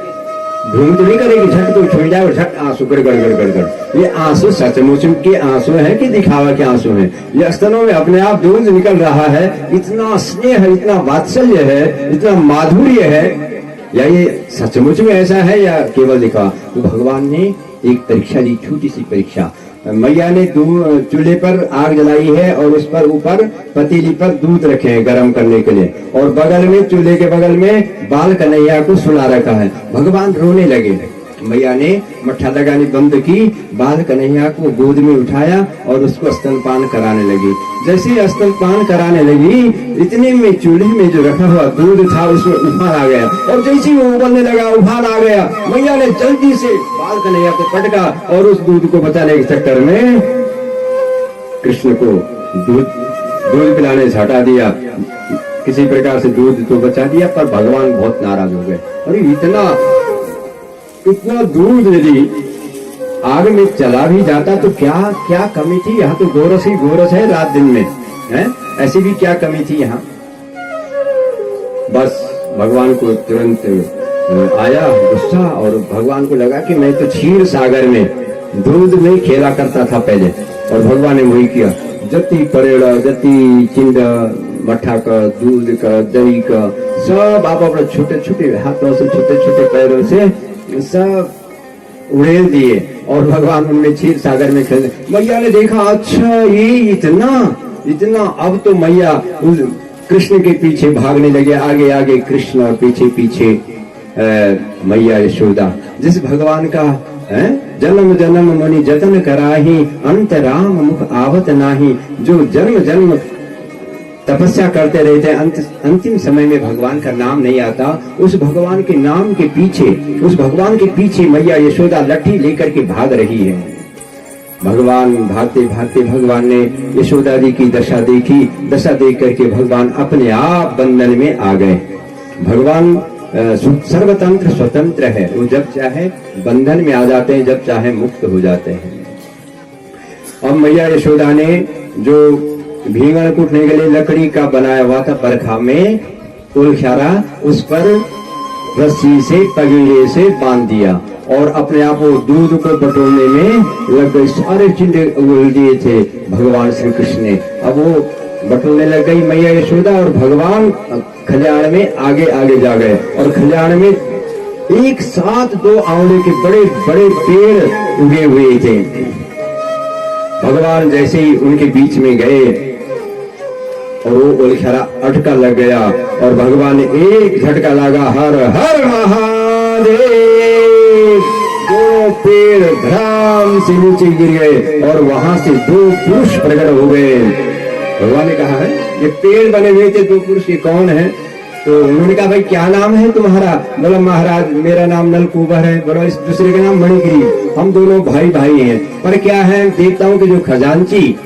धूम तो नहीं करेगी, झट को छुड़ जाए और झट आंसू गड़ गड़ गड़ गड़ गड़। ये आंसू सचमुच के आंसू है कि दिखावा के आंसू है। ये स्तनों में अपने आप दूध निकल रहा है। इतना स्नेह है, इतना वात्सल्य है, इतना माधुर्य है, या ये सचमुच में ऐसा है या केवल दिखावा। तो भगवान ने एक परीक्षा ली, छोटी सी परीक्षा। मैया ने चूल्हे पर आग जलाई है और उस पर ऊपर पतीली पर दूध रखे हैं गर्म करने के लिए, और बगल में चूल्हे के बगल में बाल कन्हैया को सुला रखा है। भगवान रोने लगे। मैया ने मट्ठा लगानी बंद की, बाल कन्हैया को गोद में उठाया और उसको स्तनपान कराने लगी। जैसे ही स्तनपान कराने लगी इतने में चूल्हे में जो रखा हुआ दूध था उसमें उफान आ गया, और जैसे ही वो उबलने लगा उफान आ गया। मैया ने जल्दी से बाल कन्हैया को पटका और उस दूध को बचाने के चक्कर में कृष्ण को दूध पिलाने से हटा दिया। किसी प्रकार से दूध तो बचा दिया, पर भगवान बहुत नाराज हो गए। अरे इतना दूध यदि आग में चला भी जाता तो क्या क्या कमी थी। यहाँ तो गोरस ही गोरस है रात दिन में है। ऐसी भी क्या कमी थी यहाँ। बस भगवान को तुरंत आया गुस्सा और भगवान को लगा कि मैं तो क्षीर सागर में दूध में खेला करता था पहले, और भगवान ने वही किया। जति परेड़ा जति चिंड मठा का दूध का दही का सब आप अपने छोटे छोटे हाथों से छोटे छोटे पैरों से सब उड़ेल दिए और भगवान उनमें क्षीर सागर में खेल। मैया ने देखा अच्छा ये इतना इतना, अब तो मैया उस कृष्ण के पीछे भागने लगे, आगे आगे कृष्ण और पीछे पीछे मैया यशोदा। जिस भगवान का जन्म जन्म मुनि जतन कराही, अंत राम मुख आवत नाही। जो जन्म जन्म तपस्या करते रहते, अंतिम समय में भगवान का नाम नहीं आता, उस भगवान के नाम के पीछे, उस भगवान के पीछे मैया यशोदा लट्ठी लेकर के भाग रही है। भगवान भागते भागते भगवान ने यशोदा जी की दशा देखी। दशा देख करके भगवान अपने आप बंधन में आ गए। भगवान सर्वतंत्र स्वतंत्र है, वो जब चाहे बंधन में आ जाते हैं, जब चाहे मुक्त हो जाते हैं। अब मैया यशोदा ने जो भींगण कूटने के लिए लकड़ी का बनाया हुआ था परखा में उलख्यारा, उस पर रस्सी से पगीले से बांध दिया और अपने आप वो दूध को बटोरने में लग गई। सारे चिंडे उगल दिए थे भगवान श्री कृष्ण ने। अब वो बटोरने लग गई मैया यशोदा और भगवान खलियाण में आगे आगे जा गए। और खलियाण में एक साथ 2 आंवले के बड़े बड़े पेड़ उगे हुए थे। भगवान जैसे ही उनके बीच में गए और वो उलखरा अटका लग गया और भगवान ने एक झटका लगा, हर हर महादेव। दोनों पेड़ धड़ाम से नीचे गिर गए और वहां से 2 पुरुष प्रकट हो गए। भगवान ने कहा है ये पेड़ बने हुए थे 2 पुरुष, ये कौन है? तो उन्होंने कहा भाई क्या नाम है तुम्हारा? बोला महाराज मेरा नाम नलकूबर है। बोला इस दूसरे का नाम मणिगिरी। हम दोनों भाई भाई हैं, पर क्या है देवताओं के जो खजांची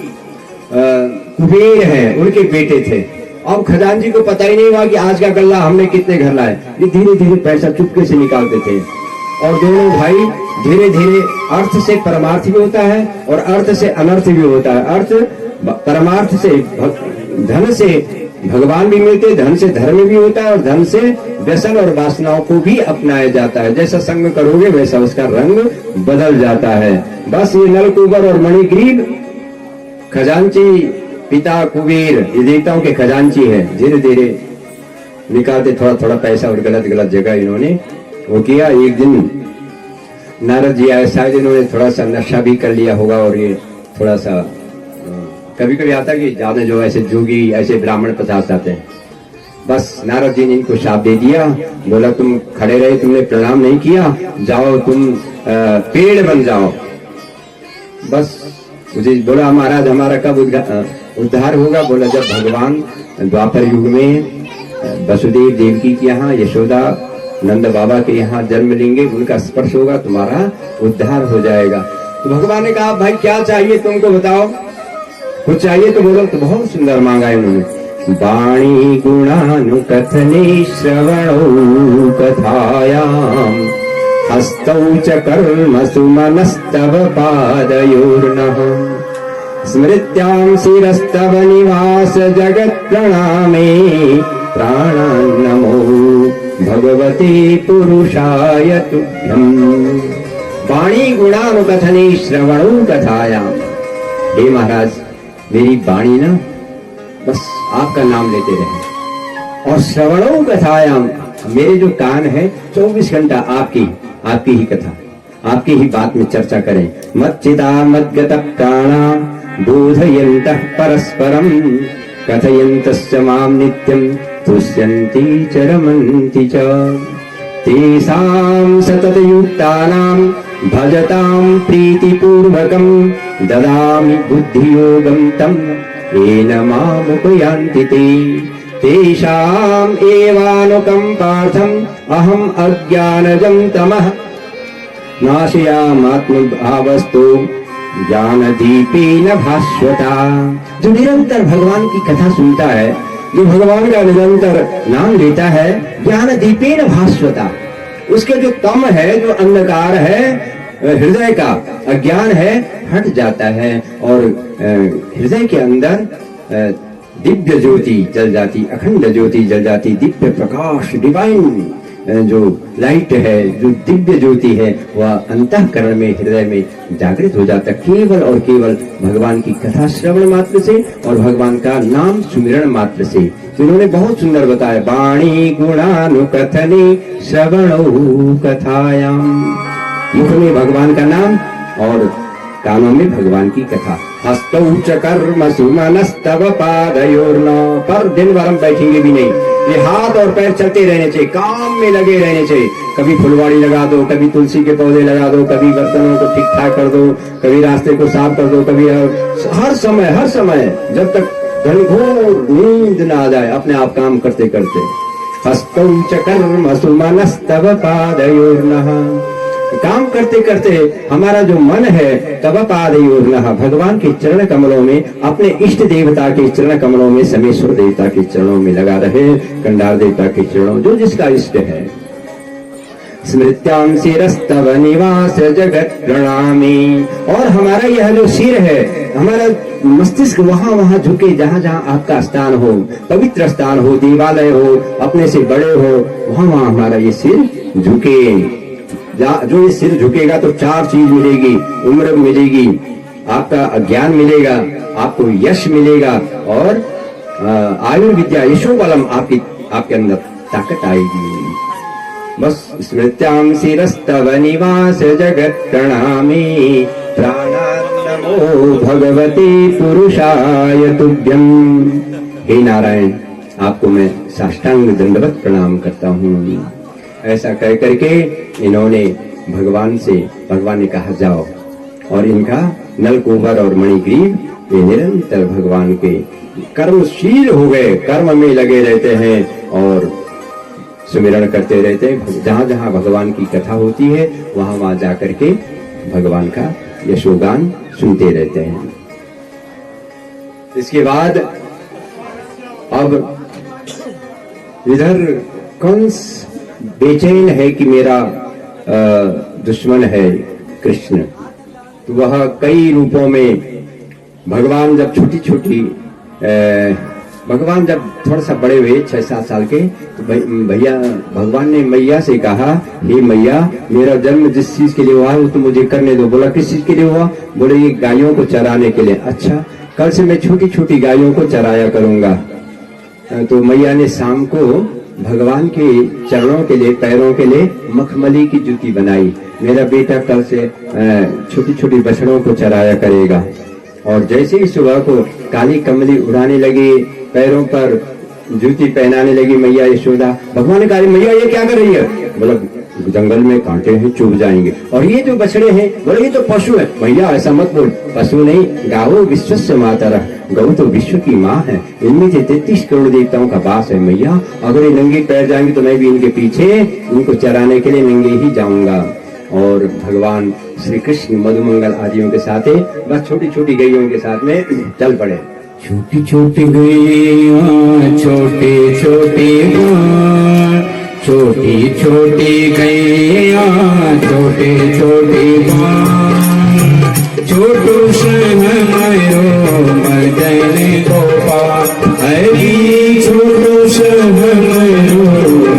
कुबेर है उनके बेटे थे। अब खजांची को पता ही नहीं हुआ कि आज का गल्ला हमने कितने घर लाए। ये धीरे धीरे पैसा चुपके से निकालते थे और दोनों भाई धीरे धीरे, अर्थ से परमार्थ भी होता है और अर्थ से अनर्थ भी होता है। अर्थ परमार्थ से धन से भगवान भी मिलते, धन से धर्म भी होता है और धन से व्यसन और वासनाओं को भी अपनाया जाता है। जैसा संग करोगे वैसा उसका रंग बदल जाता है। बस ये नलकूबर और मणिग्रीव खजांची, पिता कुबेर ये देवताओं के खजांची है। धीरे धीरे निकालते थोड़ा थोड़ा पैसा और गलत गलत जगह इन्होंने वो किया। एक दिन नारद जी आए, शायद इन्होंने थोड़ा सा नशा भी कर लिया होगा और ये थोड़ा सा कभी कभी आता कि ज्यादा जो ऐसे जोगी ऐसे ब्राह्मण पचास जाते हैं। बस नारद जी ने इनको शाप दे दिया। बोला तुम खड़े रहे, तुमने प्रणाम नहीं किया, जाओ तुम पेड़ बन जाओ। बस मुझे बोला महाराज हमारा कब उद्धार होगा? बोला जब भगवान द्वापर युग में वसुदेव देवकी के यहाँ, यशोदा नंद बाबा के यहाँ जन्म लेंगे, उनका स्पर्श होगा, तुम्हारा उद्धार हो जाएगा। तो भगवान ने कहा भाई क्या चाहिए तुमको बताओ, कुछ चाहिए तो बोलो। तो बहुत सुंदर मांगा है उन्होंने। वाणी गुणानुकथने श्रवणौ कथायाम हस्तौ च कर्मसु मनस्तव पादयोर्नः स्मृत्यां शिरस्तव निवास जगत् प्रणामे प्राणान्नमो भगवते पुरुषाय तुभ्यम्। वाणी गुणानुकथने श्रवणौ कथायाम। हे महाराज मेरी वाणी ना बस आपका नाम लेते रहे और श्रवणों कथायाम, मेरे जो कान है 24 घंटा आपकी ही कथा, आपकी ही बात में चर्चा करें। मच्चिदा मद्गत प्राणा बोधयन्तः परस्परम कथयन्तश्च मां नित्यं तुष्यन्ति च रमन्ति च। तेषां सततयुक्तानां भजतां प्रीतिपूर्वकं ददामि बुद्धियोगं तं येन मामुपयान्ति ते। तेषाम् एवानुकम्पार्थम् अहम् अज्ञानजं तमः नाशयामात्मभावस्तु ज्ञानदीपेन भास्वता। जो निरंतर भगवान की कथा सुनता है, जो भगवान का निरंतर नाम लेता है, ज्ञानदीपेन भास्वता, उसके जो तम है, जो अंधकार है हृदय का, अज्ञान है, हट जाता है और हृदय के अंदर दिव्य ज्योति जल जाती, अखंड ज्योति जल जाती, दिव्य प्रकाश, डिवाइन जो लाइट है, जो दिव्य ज्योति है, वह अंतःकरण में, हृदय में जागृत हो जाता, केवल और केवल भगवान की कथा श्रवण मात्र से और भगवान का नाम सुमिरण मात्र से। तो इन्होंने बहुत सुंदर बताया, वाणी गुणानुकथने श्रवणो कथायाम, मुख में भगवान का नाम और कानों में भगवान की कथा। हस्तौ च कर्म सुमनस्तव पादयोर्न, पर दिन भर हम बैठेंगे भी नहीं, ये हाथ और पैर चलते रहने चाहिए, काम में लगे रहने चाहिए। कभी फुलवाड़ी लगा दो, कभी तुलसी के पौधे लगा दो, कभी बर्तनों को ठीक ठाक कर दो, कभी रास्ते को साफ कर दो, कभी हर समय जब तक घनघोर नींद ना आ जाए, अपने आप काम करते करते। हस्तौ च कर्म सुमनस्तव पादयोर्न, काम करते करते हमारा जो मन है, तब पादयोर्नः, भगवान के चरण कमलों में, अपने इष्ट देवता के चरण कमलों में, समेश्वर देवता के चरणों में लगा रहे, कंडार देवता के चरणों, जो जिसका इष्ट है। स्मृत्यां शिरस्तव निवास जगत प्रणामी, और हमारा यह जो सिर है, हमारा मस्तिष्क वहां झुके जहां जहां आपका स्थान हो, पवित्र स्थान हो, देवालय हो, अपने से बड़े हो, वहां हमारा ये सिर झुके। जो ये सिर झुकेगा तो चार चीज मिलेगी, उम्र मिलेगी, आपका ज्ञान मिलेगा, आपको यश मिलेगा, और आयु विद्या यशो बलम आपके अंदर ताकत आएगी। बस स्मृत्यां शिरस्तव निवास जगत प्रणामी, प्राणार्नमो भगवते पुरुषाय तुभ्यं। हे नारायण, आपको मैं साष्टांग दंडवत प्रणाम करता हूँ। ऐसा कह करके इन्होंने भगवान ने कहा जाओ, और इनका नलकुबर और मणिग्रीव ये निरंतर भगवान के कर्मशील हो गए, कर्म में लगे रहते हैं और सुमिरण करते रहते हैं। जहां जहां भगवान की कथा होती है वहां जाकर के भगवान का यशोगान सुनते रहते हैं। इसके बाद अब इधर कंस बेचैन है कि मेरा दुश्मन है कृष्ण, तो वह कई रूपों में, भगवान जब भगवान जब थोड़ा सा बड़े हुए 6-7 साल के, तो भैया भगवान ने मैया से कहा, हे मैया, मेरा जन्म जिस चीज के लिए हुआ है वो तो मुझे करने दो। बोला किस चीज के लिए हुआ? बोले ये गायों को चराने के लिए। अच्छा, कल से मैं छोटी छोटी गायों को चराया करूंगा। तो मैया ने शाम को भगवान के चरणों के लिए, पैरों के लिए मखमली की जूती बनाई। मेरा बेटा कल से छोटी छोटी बछड़ों को चराया करेगा। और जैसे ही सुबह को काली कमली उड़ाने लगी, पैरों पर जूती पहनाने लगी मैया यशोदा, भगवान ने कहा मैया ये क्या कर रही है? बोला जंगल में कांटे हैं, चुभ जाएंगे। और ये जो बछड़े हैं, बोले ये तो पशु है। मैया ऐसा मत बोल, पशु नहीं, गावो विश्वस्य मातरः, गौ तो विश्व की माँ है, इनमें से 33 करोड़ देवताओं का वास है मैया। अगर ये नंगे पैर जाएंगे तो मैं भी इनके पीछे इनको चराने के लिए नंगे ही जाऊंगा। और भगवान श्री कृष्ण मधुमंगल आदियों के साथ बस छोटी छोटी गैयों के साथ में चल पड़े। छोटी छोटी गैया छोटे छोटे गाय, छोटी छोटी गैया छोटे छोटे गाय, छोटू सहमयो मदन गोपाल हरि, छोटू सहमयो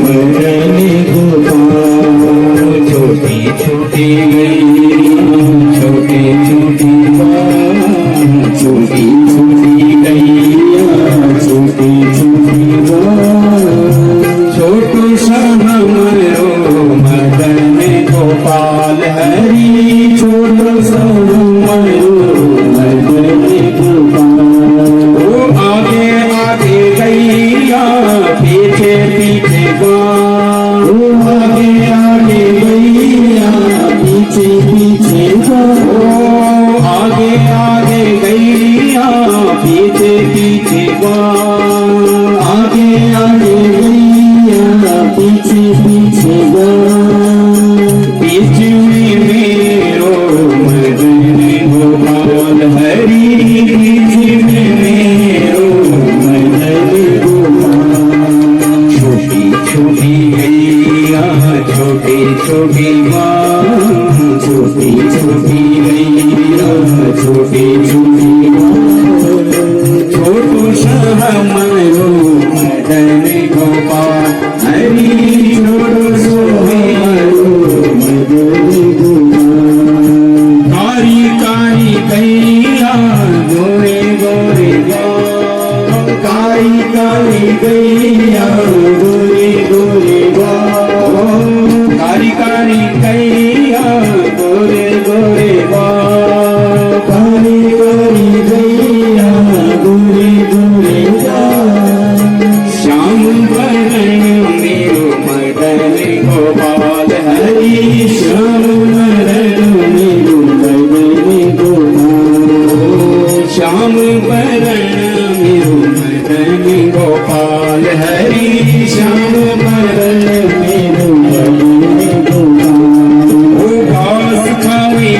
मदन गोपाल। छोटी छोटी गैया छोटे छोटे गाय, छोटी छोटी गैया छोटी छोटी गाय, छोटू सहमयो मदन गोपाल हरि, छोटू सहमयो मदन गोपाल। ओ आगे आगे गैया पीछे पीछे गाय, ओ आगे आगे गैया पीछे पीछे गाय, ओ आगे आगे गैया पीछे पीछे गाय, आगे आगे गैया पीछे पीछे गाय। पीछे मेरो मदन गोपाल हरि, पीछे मेरो मदन गोपाल। छोटी छोटी गैया छोटी छोटी गाय, छोटी छोटी गैया छोटी छोटी गाय, छोटू सहमयो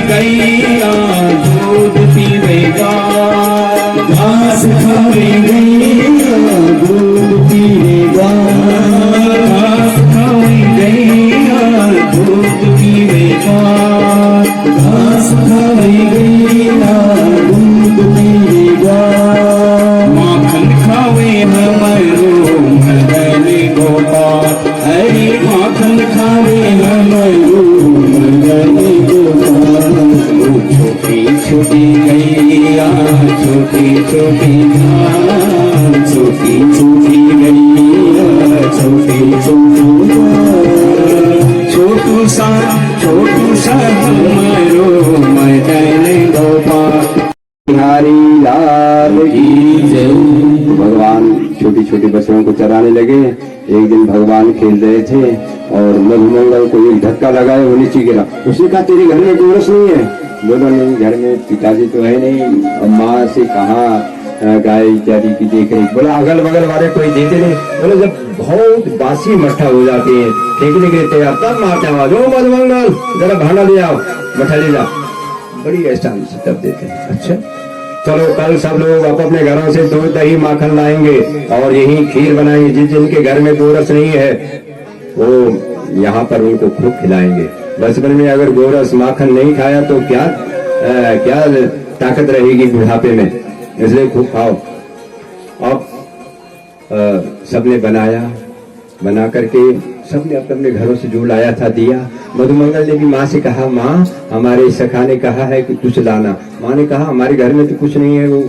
गैया दूध पीवेगा, घास खावे गैया दूध पीवेगा, घास खावे गैया दूध पीवेगा, घास खावे गैया दूध पीवेगा, माखन खावे हमारो मदन गोपाल, हरे माखन खावे हमारो मदन गोपाल, छोटी छोटी गैया छोटी छोटी घास, छोटी छोटी गैया छोटी छोटी घास, छोटू सा हमारो मदन गोपाल, बिहारी लाल की जय। भगवान छोटी छोटी बच्चों को चराने लगे। एक दिन भगवान खेल रहे थे और मधुमंगल को एक धक्का लगाया, वो नीचे गिरा। उसने कहा तेरे घर में गोरस नहीं है? बोला नहीं, घर में पिताजी तो है नहीं, और माँ से कहा गाय इत्यादि की देख रेख। बोला अगल बगल वाले कोई देते नहीं। बोले जब बहुत बासी मट्ठा हो जाते हैं फेंकने के लिए तैयार, तब मारते आवाज, ओ मधुमंगल जरा भांडा ले आओ, मट्ठा ले जाओ। बड़ी एहसान से तब देते हैं। अच्छा चलो कल सब लोग अपने घरों से दूध दही माखन लाएंगे और यही खीर बनाएंगे। जिस जिनके घर में गोरस नहीं है वो यहाँ पर उनको खूब खिलाएंगे। बचपन में अगर गोरस माखन नहीं खाया तो क्या ताकत रहेगी बुढ़ापे में, इसलिए खूब खाओ। अब सबने बना करके सबने अपने घरों से जो लाया था दिया। मधुमंगल ने भी माँ से कहा, माँ हमारे सखा ने कहा है कि कुछ लाना। माँ ने कहा हमारे घर में तो कुछ नहीं है, वो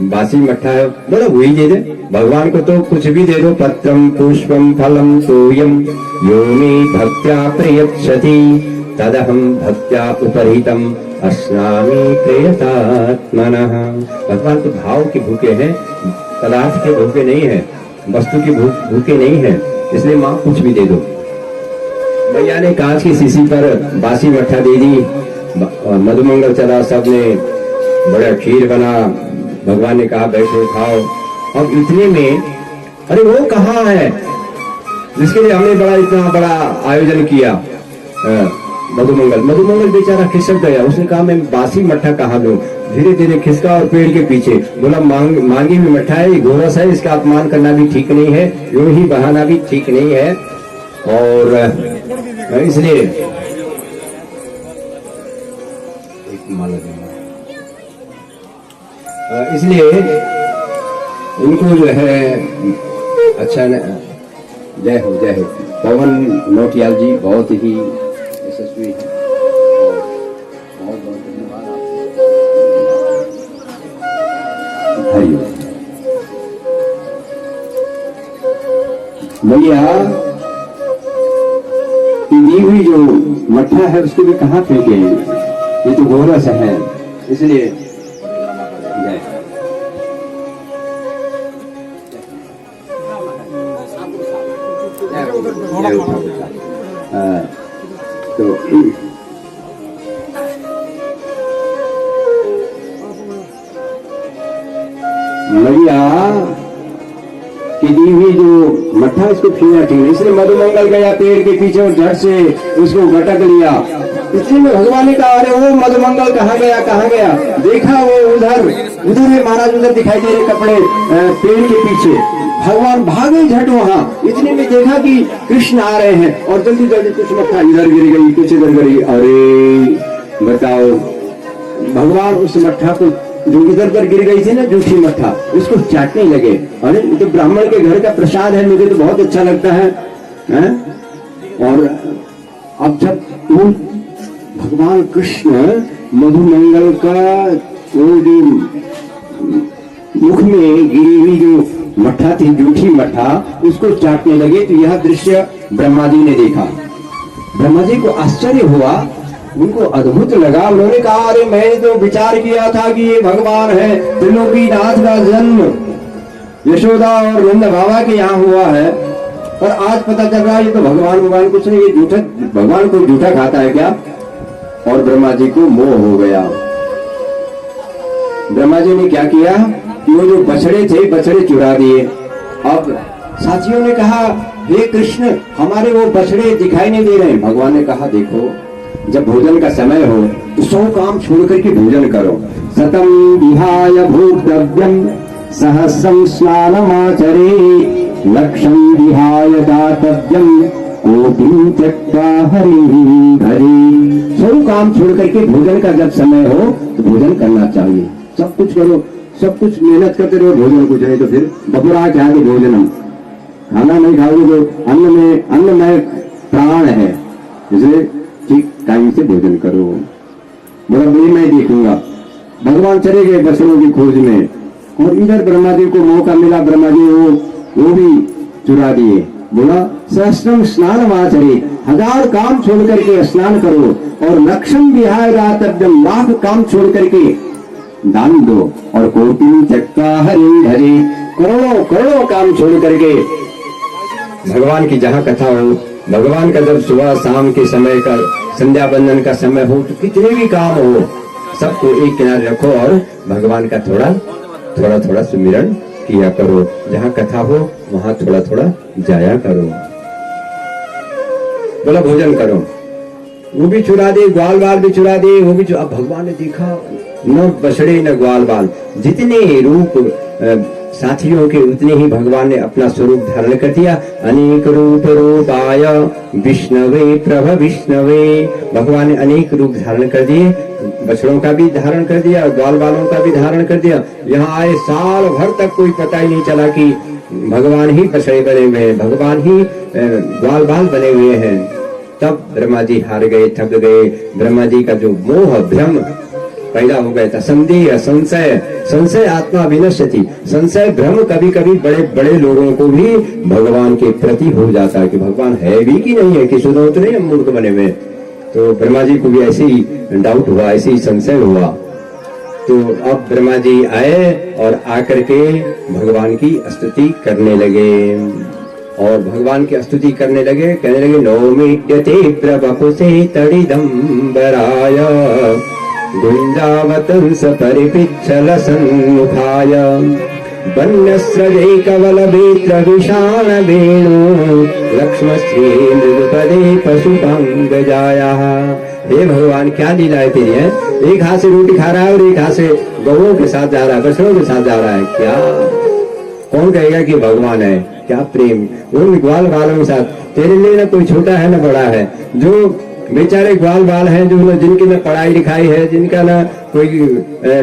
बासी मट्ठा है। बोला वही दे दे, भगवान को तो कुछ भी दे दो। पत्रम पुष्पम फलम तोयम यो मे भक्त्या प्रयच्छति तदहम भक्त्या उपरितम अस्नामि प्रयतात्मनः। भगवान तो भाव के भूखे हैं, पदार्थ के भूखे नहीं है, वस्तु के भूखे नहीं है, इसलिए माँ कुछ भी दे दो। भैया ने कांच की शीशी पर बासी मट्ठा दे दी। मधुमंगल चला, सबने बड़ा खीर बना। भगवान ने कहा बैठो खाओ। अब इतने में अरे वो कहाँ है जिसके लिए हमने इतना बड़ा आयोजन किया? मधुमंगल बेचारा खिसक गया। उसने कहा मैं बासी मट्ठा कहाँ दूं? धीरे धीरे खिसका और पेड़ के पीछे बोला मांगी हुई मट्ठा है, ये गोरस है, इसका अपमान करना भी ठीक नहीं है, यूं ही बहाना भी ठीक नहीं है। और इसलिए एक माला देना, इसलिए इनको जो है अच्छा जय हो जय हो। पवन नौटियाल जी बहुत ही यशस्वी है और बहुत बहुत धन्यवाद आपको। भैया दी हुई जो मट्ठा है उसको भी कहाँ फेंके? ये तो गोरस है, इसलिए तो मैया की दी हुई जो मट्ठा इसको छूना ठीक है, इसलिए मधुमंगल गया पेड़ के पीछे और झट से उसको गटक लिया। इसलिए भगवान ने कहा अरे वो मधुमंगल कहाँ गया? देखा वो उधर है महाराज, उधर दिखाई दे रहे कपड़े पेड़ के पीछे। भगवान भागे झट वहां। इतने में देखा कि कृष्ण आ रहे हैं और जल्दी जल्दी कुछ मट्ठा इधर गिर गई, कुछ इधर गिरी। अरे बताओ, भगवान उस मट्ठा को जो इधर पर गिर गई थी ना जूठी मट्ठा, उसको चाटने लगे। अरे ये तो ब्राह्मण के घर का प्रसाद है, मुझे तो बहुत अच्छा लगता है, हैं? और अब जब भगवान कृष्ण मधुमंगल का वो जो मुख में गिरी हुई जो मट्ठा थी, जूठी मट्ठा, उसको चाटने लगे, तो यह दृश्य ब्रह्मा जी ने देखा। ब्रह्मा जी को आश्चर्य हुआ, उनको अद्भुत लगा। उन्होंने कहा अरे मैंने तो विचार किया था कि ये भगवान है, त्रिलोकीनाथ का जन्म यशोदा और नंद बाबा के यहाँ हुआ है, पर आज पता चल रहा है ये तो भगवान कुछ नहीं, ये झूठा, भगवान को झूठा खाता है क्या? और ब्रह्मा जी को मोह हो गया। ब्रह्मा जी ने क्या किया कि वो जो बछड़े थे, बछड़े चुरा दिए। अब साथियों ने कहा हे कृष्ण, हमारे वो बछड़े दिखाई नहीं दे रहे हैं। भगवान ने कहा देखो, जब भोजन का समय हो तो 100 काम छोड़ करके भोजन करो। सतम विहाय भोक्तव्यम सहस्रम स्नानमाचरे लक्षम विहाय दातव्यम कोटिं त्यक्त्वा हरिं हरि। 100 काम छोड़ करके भोजन का जब समय हो तो भोजन करना चाहिए। सब कुछ करो, सब कुछ मेहनत करते रहो, भोजन कुछ है तो फिर बपुरा क्या कि भोजनम, खाना नहीं खाओगे तो अन्न में प्राण है, इसलिए ठीक टाइम से भोजन करो। बोला भाई मैं देखूंगा। भगवान चले गए बछड़ों की खोज में और इधर ब्रह्मा जी को मौका मिला, ब्रह्मा जी वो भी चुरा दिए। बोला सहस्रम स्नान आचरे, 1000 काम छोड़ करके स्नान करो और लक्षम विहाय दातव्यम, लाख काम छोड़ करके दान दो और कोटिं त्यक्त्वा हरिं हरि, करोड़ों करोड़ों काम छोड़ करके भगवान की जहां कथा हो, भगवान का जब सुबह शाम के समय का संध्या बंदन का समय हो तो कितने भी काम हो सबको एक किनारे रखो और भगवान का थोड़ा थोड़ा सुमिरन किया करो। जहां कथा हो वहां थोड़ा थोड़ा जाया करो। बोला भोजन करो। वो भी चुरा दे, ग्वाल बाल भी चुरा दे, वो भी अब भगवान ने देखा न बछड़े न ग्वाल बाल, जितने रूप साथियों के उतने ही भगवान ने अपना स्वरूप धारण कर दिया। अनेक रूप रूपाय विष्णवे प्रभ विष्णवे, भगवान ने अनेक रूप धारण कर दिए, बछड़ों का भी धारण कर दिया, ग्वाल बालों का भी धारण कर दिया। यहाँ आए साल भर तक कोई पता ही नहीं चला कि भगवान ही बछड़े बने हुए हैं, भगवान ही ग्वाल बाल बने हुए हैं। तब ब्रह्मा जी हार गए, थक गए। ब्रह्मा जी का जो मोह भ्रम पैदा हो गया था, संदेह संशय आत्मा विनश्यति, संशय भ्रम कभी कभी बड़े बड़े लोगों को भी भगवान के प्रति हो जाता है कि भगवान है भी कि नहीं है, कि सुनो तो नहीं हम मूर्ख बने हुए। तो ब्रह्मा जी को भी ऐसे ही डाउट हुआ, ऐसे ही संशय हुआ। तो अब ब्रह्मा जी आए और आकर के भगवान की स्तुति करने लगे और भगवान की स्तुति करने लगे, कहने लगे नौमित्यते प्रवपुषे तडिदंबराय गुंजावतंस परिपिच्छल सन्मुखाय वन्यस्रजे कवलवेत्र विषाण वेणु लक्ष्मश्री मृदुपदे पशुपांगजाया। हे भगवान क्या लीला है तेरी है, एक हाथ से रोटी खा रहा है और एक हाथ से गौओं के साथ जा रहा है, बछड़ों के साथ जा रहा है। क्या कौन कहेगा कि भगवान है? क्या प्रेम उन ग्वाल बालों के साथ। तेरे लिए ना कोई छोटा है ना बड़ा है, जो बेचारे ग्वाल बाल हैं, जो जिनकी ना पढ़ाई लिखाई है, जिनका ना कोई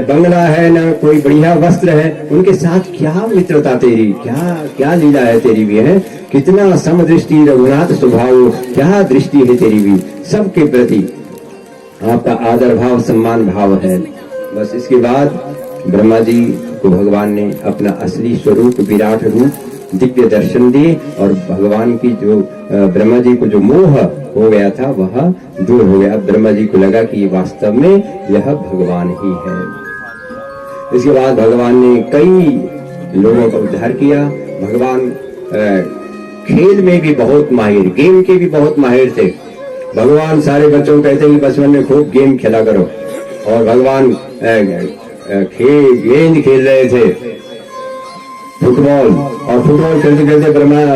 बंगला है ना कोई बढ़िया वस्त्र है, उनके साथ क्या मित्रता तेरी, क्या लीला है तेरी भी है। कितना समदृष्टि रघुनाथ स्वभाव, क्या दृष्टि है तेरी भी, सबके प्रति आपका आदर भाव सम्मान भाव है। बस इसके बाद ब्रह्मा जी को भगवान ने अपना असली स्वरूप विराट रूप दिव्य दर्शन दिए और भगवान की जो ब्रह्मा जी को जो मोह हो गया था वह दूर हो गया। अब ब्रह्मा जी को लगा कि ये वास्तव में यह भगवान ही है। इसके बाद भगवान ने कई लोगों का उद्धार किया। भगवान खेल में भी बहुत माहिर, गेम के भी बहुत माहिर थे। भगवान सारे बच्चों को कहते हैं कि बचपन में खूब गेम खेला करो और भगवान गेंद खेल रहे थे, फुटबॉल, और फुटबॉल खेलते खेलते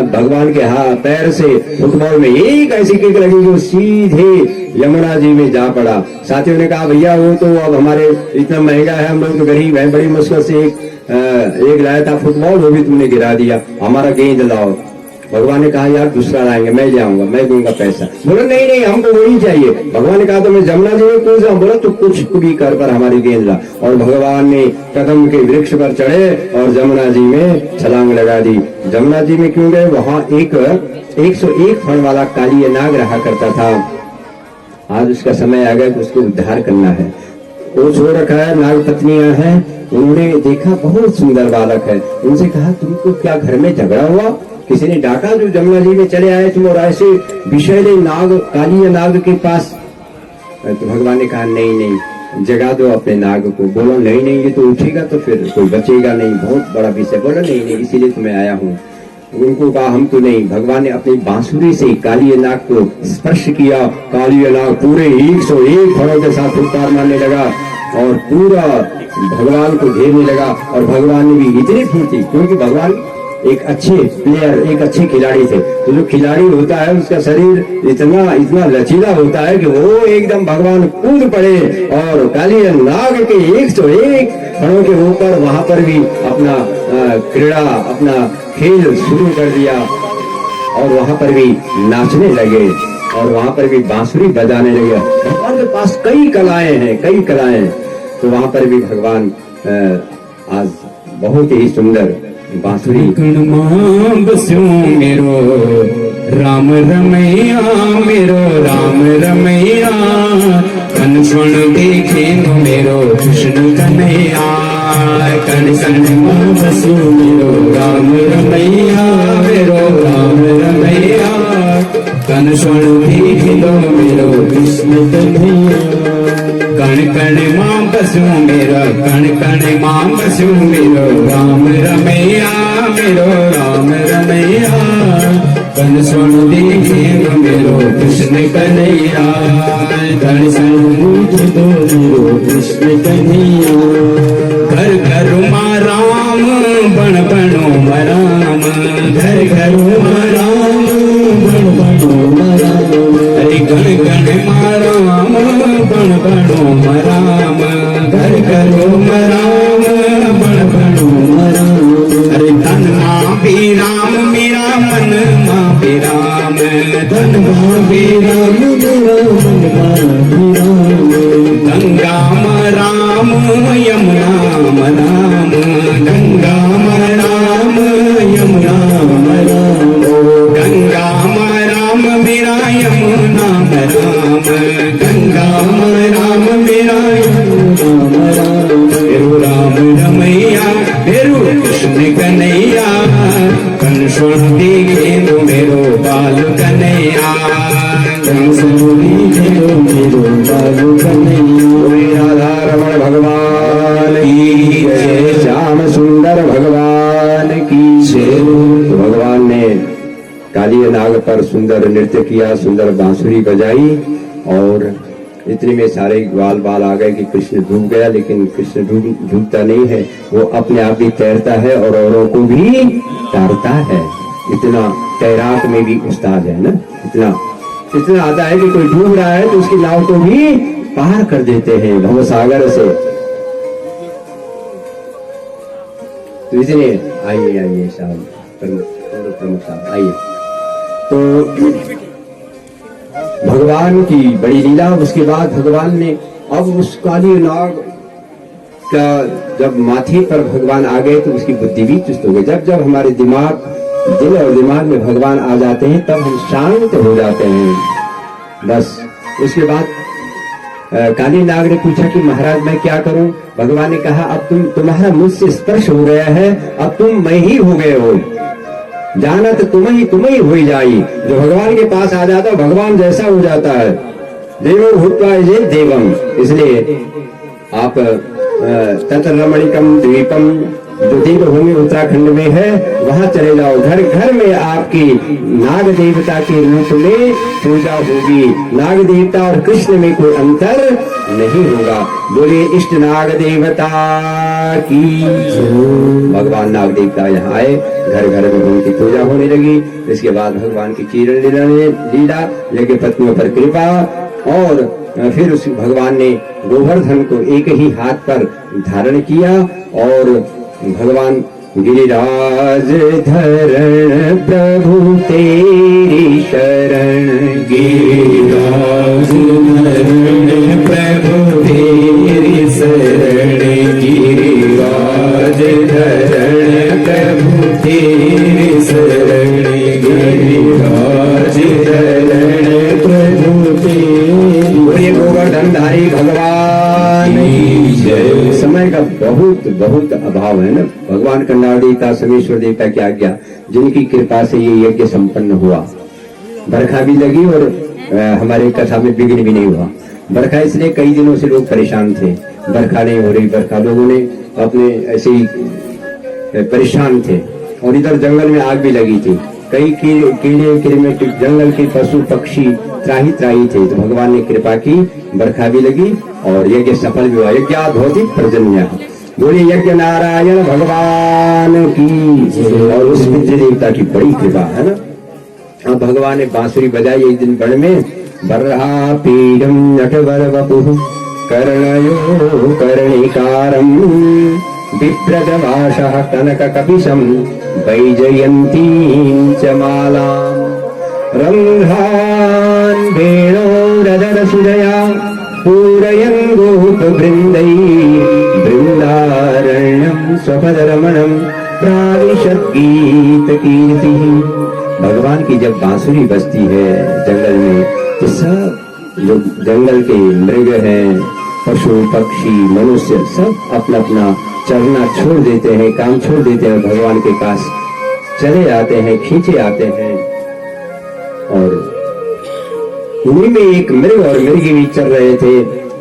भगवान के पैर से फुटबॉल में एक ऐसी किक लगी जो सीधे यमुना जी में जा पड़ा। साथियों ने कहा भैया वो तो अब हमारे इतना महंगा है, हम लोग तो गरीब हैं, बड़ी मुश्किल से एक लाया था फुटबॉल, वो भी तुमने गिरा दिया, हमारा गेंद लाओ। भगवान ने कहा यार दूसरा लाएंगे, मैं जाऊंगा, मैं दूंगा पैसा। बोला नहीं हमको वही चाहिए। भगवान ने कहा तो मैं जमुना जी में कूद जाऊं। बोला तो कुछ भी कर पर हमारी गेंद ला। और भगवान ने कदम के वृक्ष पर चढ़े और जमुना जी में छलांग लगा दी। जमुना जी में क्यों गए? वहां एक 101 फण वाला काली नाग रहा करता था। आज उसका समय आ गया कि उसको उद्धार करना है। वो छोड़ रखा है, नाग पत्नियां हैं, उन्होंने देखा बहुत सुंदर बालक है, उनसे कहा तुमको क्या घर में झगड़ा हुआ, किसी ने डाका जो जमुना जी में चले आए तुम और ऐसे विषैले नाग काली नाग के पास? तो भगवान ने कहा नहीं जगा दो अपने नाग को। बोलो नहीं ये तो उठेगा तो फिर कोई बचेगा नहीं, बहुत बड़ा विषय। बोलो नहीं इसीलिए तुम्हें आया हूँ। उनको कहा हम तो नहीं। भगवान ने अपनी बांसुरी से काली नाग को स्पर्श किया। काली नाग पूरे 101 फणों के साथ फुटकार मारने लगा और पूरा भगवान को घेरने लगा। और भगवान ने भी इतनी फूर्ति, क्योंकि भगवान एक अच्छे प्लेयर, एक अच्छे खिलाड़ी थे। तो जो खिलाड़ी होता है उसका शरीर इतना इतना लचीला होता है कि वो एकदम भगवान कूद पड़े और काली नाग के 101 फणों के ऊपर वहां पर भी अपना क्रीड़ा, अपना खेल शुरू कर दिया और वहां पर भी नाचने लगे और वहां पर भी बांसुरी बजाने लगे। भगवान के पास कई कलाएं हैं, कई कलाएं। तो वहां पर भी भगवान आज बहुत ही सुंदर बांसुरी बस्यो मेरो राम रमैया, मेरो राम रमैया, कन सुन देखे नो मेरो कृष्ण कन्हैया, कन कन बस्यो मेरो राम रमैया, मेरो राम रमैया, कन सुन देखे नो मेरो कृष्ण कन्हैया, कण कण मां बसू मेरा, कण कण मां बसू मेरो राम रमैया, मेरो राम रमैया, कण सुन देखे मेरो कृष्ण कन्हैया, कण सुन दो मेरो कृष्ण कन्हैया, घर घर मां राम बण बणो राम, घर घर मां राम बण बणो राम, अरे गण गण मां राम बण बणो राम, घर घर राम बण बणो राम, अरे तन मां भी राम मेरा मन मां भी राम, तन मां भी राम मेरा मन मां भी राम, गंगा मां राम यमुना मां राम, गंगा मां राम यमुना मां राम, गंगा मां राम मेरा यमुना मां राम, गंगा मां राम मेरा यमुना मां राम, मेरो राम रमैया, मेरो कृष्ण कन्हैया, कन सुन देखे तो मेरो बाल कन्हैया, कन सुन देखे तो मेरो बाल कन्हैया, राधा रमण भगवान की जय, श्याम सुंदर भगवान की जय। तो भगवान ने काली नाग पर सुंदर नृत्य किया, सुंदर बांसुरी बजाई और इतने में सारे ग्वाल बाल आ गए कि कृष्ण डूब गया। लेकिन कृष्ण डूबता नहीं है, वो अपने आप ही तैरता है और औरों को भी तारता है। इतना तैराक में भी उस्ताद है ना, इतना आता है कि कोई डूब रहा है तो उसकी नाव को भी पार कर देते हैं भव सागर से। तो इसलिए आइए साहब, प्रमुख साहब आइए। तो भगवान की बड़ी लीला। उसके बाद भगवान ने अब उस काली नाग का जब माथे पर भगवान आ गए तो उसकी बुद्धि भी चुस्त हो गई। जब हमारे दिल और दिमाग में भगवान आ जाते हैं तब हम शांत हो जाते हैं। बस उसके बाद काली नाग ने पूछा कि महाराज मैं क्या करूं। भगवान ने कहा अब तुम्हारा मुझसे स्पर्श हो गया है, अब तुम मैं ही हो गए हो, जाना तो तुम ही हो जाई। जो भगवान के पास आ जाता है भगवान जैसा हो जाता है। देवो भूत्वा ये देवम। इसलिए आप तत्र रमणीकम द्वीपम जो देवभूमि उत्तराखंड में है वहां चले जाओ। घर घर में आपकी नाग देवता के रूप में पूजा होगी। नाग देवता और कृष्ण में कोई अंतर नहीं होगा। बोलिए इष्ट नाग देवता की। भगवान नाग देवता यहाँ आए, घर घर में उनकी पूजा होने लगी। इसके बाद भगवान की चीरण लीला, यज्ञ पत्नियों पर कृपा, और फिर उस भगवान ने गोवर्धन को एक ही हाथ पर धारण किया और भगवान गिरिराज धरण प्रभु तेरी शरण। गिरिराज धरण प्रभु तेरी शरण। गिरिराज धरण प्रभु तेरी शरण। गिरिराज धरण प्रभु तेरी। गोवर्धनधारी भगवान समय का बहुत अभाव है ना। भगवान कन्नाड़ देवता सोमेश्वर देवता की आज्ञा, जिनकी कृपा से ये यज्ञ संपन्न हुआ। बरखा भी लगी और हमारे कथा में विघ्न भी नहीं हुआ। बरखा इसलिए कई दिनों से लोग परेशान थे, बरखा नहीं हो रही, बरखा। लोगों ने अपने ऐसे ही परेशान थे। और इधर जंगल में आग भी लगी थी। कई कीड़े जंगल के पशु पक्षी त्राही थे। तो भगवान ने कृपा की, बरखा भी लगी और यज्ञ सफल भी हुआ। यज्ञात भवति पर्जन्य। बोले यज्ञ नारायण भगवान की। और उस पितृ देवता की बड़ी कृपा है ना। अब भगवान ने बांसुरी बजाई एक दिन वन में। बर्हा पीडम नटवर वपुः कर्णयो कर्णिकारम् बिभ्रजवासः कनक कपिशम् वैजयन्तीं च मालाम् रन्ध्रान् वेणोरदरसुजया पूरयन् गोपवृन्दैः बृन्दारण्यं स्वपदरमणं प्राविशद्गीतकीर्तिः। भगवान की जब बांसुरी बजती है जंगल में तो सब जो जंगल के मृग हैं, पशु पक्षी मनुष्य सब अपना अपना चरना छोड़ देते हैं, काम छोड़ देते हैं, भगवान के पास चले आते हैं, खींचे आते हैं। और उन्हीं में एक मृग और मृगी भी चल रहे थे।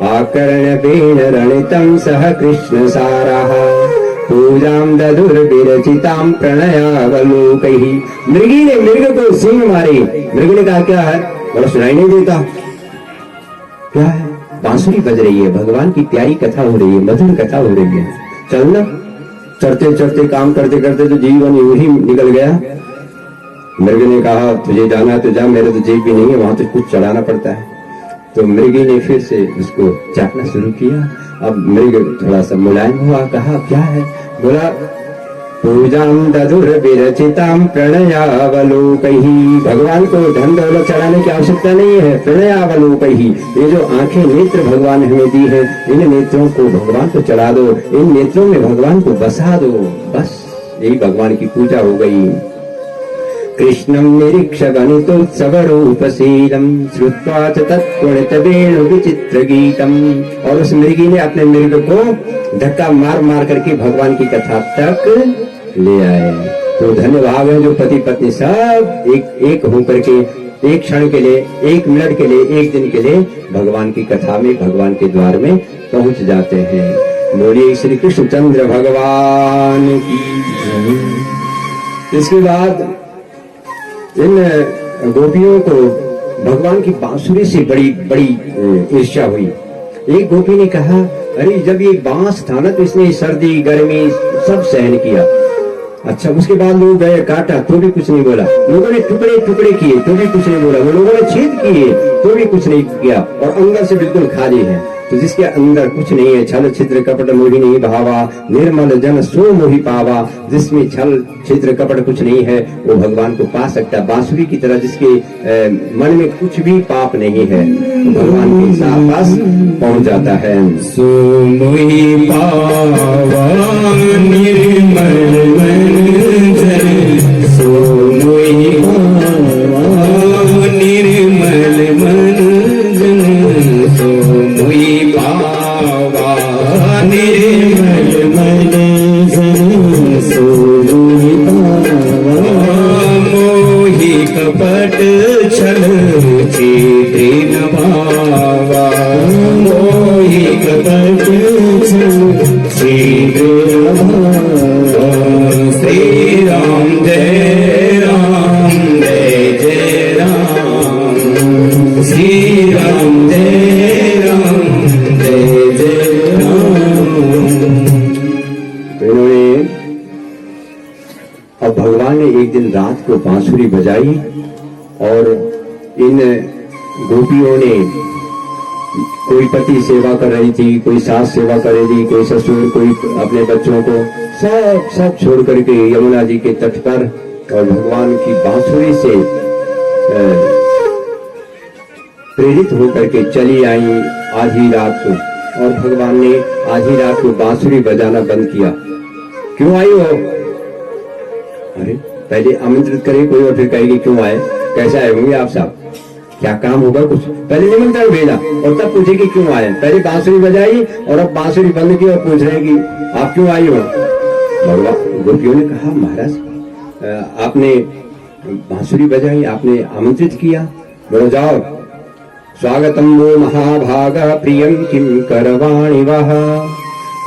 आकर्ण बेन रणितम सह कृष्ण साराः पूजाम ददुर्विरचिताम प्रणयावलोकैहि। मृगी ने मृग को सिंह मारे। मृग ने कहा क्या है, बोला सुनाई नहीं देता। क्या है, बांसुरी बज रही है, भगवान की प्यारी कथा हो रही है, मधुर कथा हो रही है, चलना। चढ़ते चढ़ते काम करते करते तो जीवन यूं ही निकल गया। मृग ने कहा तुझे जाना है तो जा, मेरे तो जीव भी नहीं है, वहां तो कुछ चढ़ाना पड़ता है। तो मृगी ने फिर से उसको चाटना शुरू किया। अब मृग थोड़ा सा मुलायम हुआ, कहा क्या है, बोला पूजाम ददुर्विरचिताम प्रणयावलोकैहि। भगवान को धन दौलत चढ़ाने की आवश्यकता नहीं है। प्रणयावलोकैहि, ये जो आंखें नेत्र भगवान हमें दी है, इन नेत्रों को भगवान को चढ़ा दो, इन नेत्रों में भगवान को बसा दो, बस यही भगवान की पूजा हो गई। कृष्णं निरीक्ष गणितोत्सव रूपशीलम श्रुत्वा च तत्पुणित वेणु विचित्र गीतम। और उस मृगी ने अपने मृग को धक्का मार मार करके भगवान की कथा तक ले आए। तो धन्य भाग है जो पति पत्नी सब एक होकर के एक क्षण के लिए, एक मिनट के लिए, एक दिन के लिए भगवान की कथा में, भगवान के द्वार में पहुंच जाते हैं। बोलिए श्री कृष्णचंद्र भगवान की। इसके बाद इन गोपियों को भगवान की बांसुरी से बड़ी बड़ी ईर्ष्या हुई। एक गोपी ने कहा अरे जब ये बांस था ना तो इसने सर्दी गर्मी सब सहन किया। अच्छा, उसके बाद लोग गए काटा तो भी कुछ नहीं बोला, लोगों ने टुकड़े टुकड़े किए तो भी कुछ नहीं बोला, वो लोगों ने छेद किए तो भी कुछ नहीं किया, और अंदर से बिल्कुल खाली है। तो जिसके अंदर कुछ नहीं है, छल छिद्र कपट मोहि नहीं भावा, निर्मल जन सो मोहि पावा। जिसमें छल छिद्र कपट कुछ नहीं है वो भगवान को पा सकता। बांसुरी की तरह जिसके मन में कुछ भी पाप नहीं है तो भगवान के पास पहुंच जाता है। सो मोहि पावा निर्मल मन जन, सो मोहि पावा निर्मल मन जन, सो मोहि पावा निर्मल मन जन, सो मोहि पावा मोहि कपट छल छिद्र न भावा, मोहि कपट छल छिद्र न भावा। श्री राम जय राम जय जय राम, श्री राम जय राम जय जय राम। तो इन्होंने अब भगवान ने एक दिन रात को बांसुरी बजाई और इन गोपियों ने, कोई पति सेवा कर रही थी, कोई सास सेवा कर रही थी, कोई ससुर, कोई अपने बच्चों को सब छोड़ करके यमुना जी के तट पर और भगवान की बांसुरी से प्रेरित होकर के चली आई आधी रात को। और भगवान ने आधी रात को बांसुरी बजाना बंद किया। क्यों आई हो? अरे पहले आमंत्रित करे कोई और फिर कहेगी क्यों आए, कैसे आए होंगे आप साहब, क्या काम होगा कुछ। पहले निमंत्रण भेजा और तब पूछेगी क्यों आए। पहले बांसुरी बजाई और अब बांसुरी बंद की और पूछ रहे कि आप क्यों आई हो। भगवान गोपियों ने कहा महाराज आपने बांसुरी बजाई, आपने आमंत्रित किया, बोलो जाओ। स्वागतम वो महाभागा प्रियम किम करवाणि वह,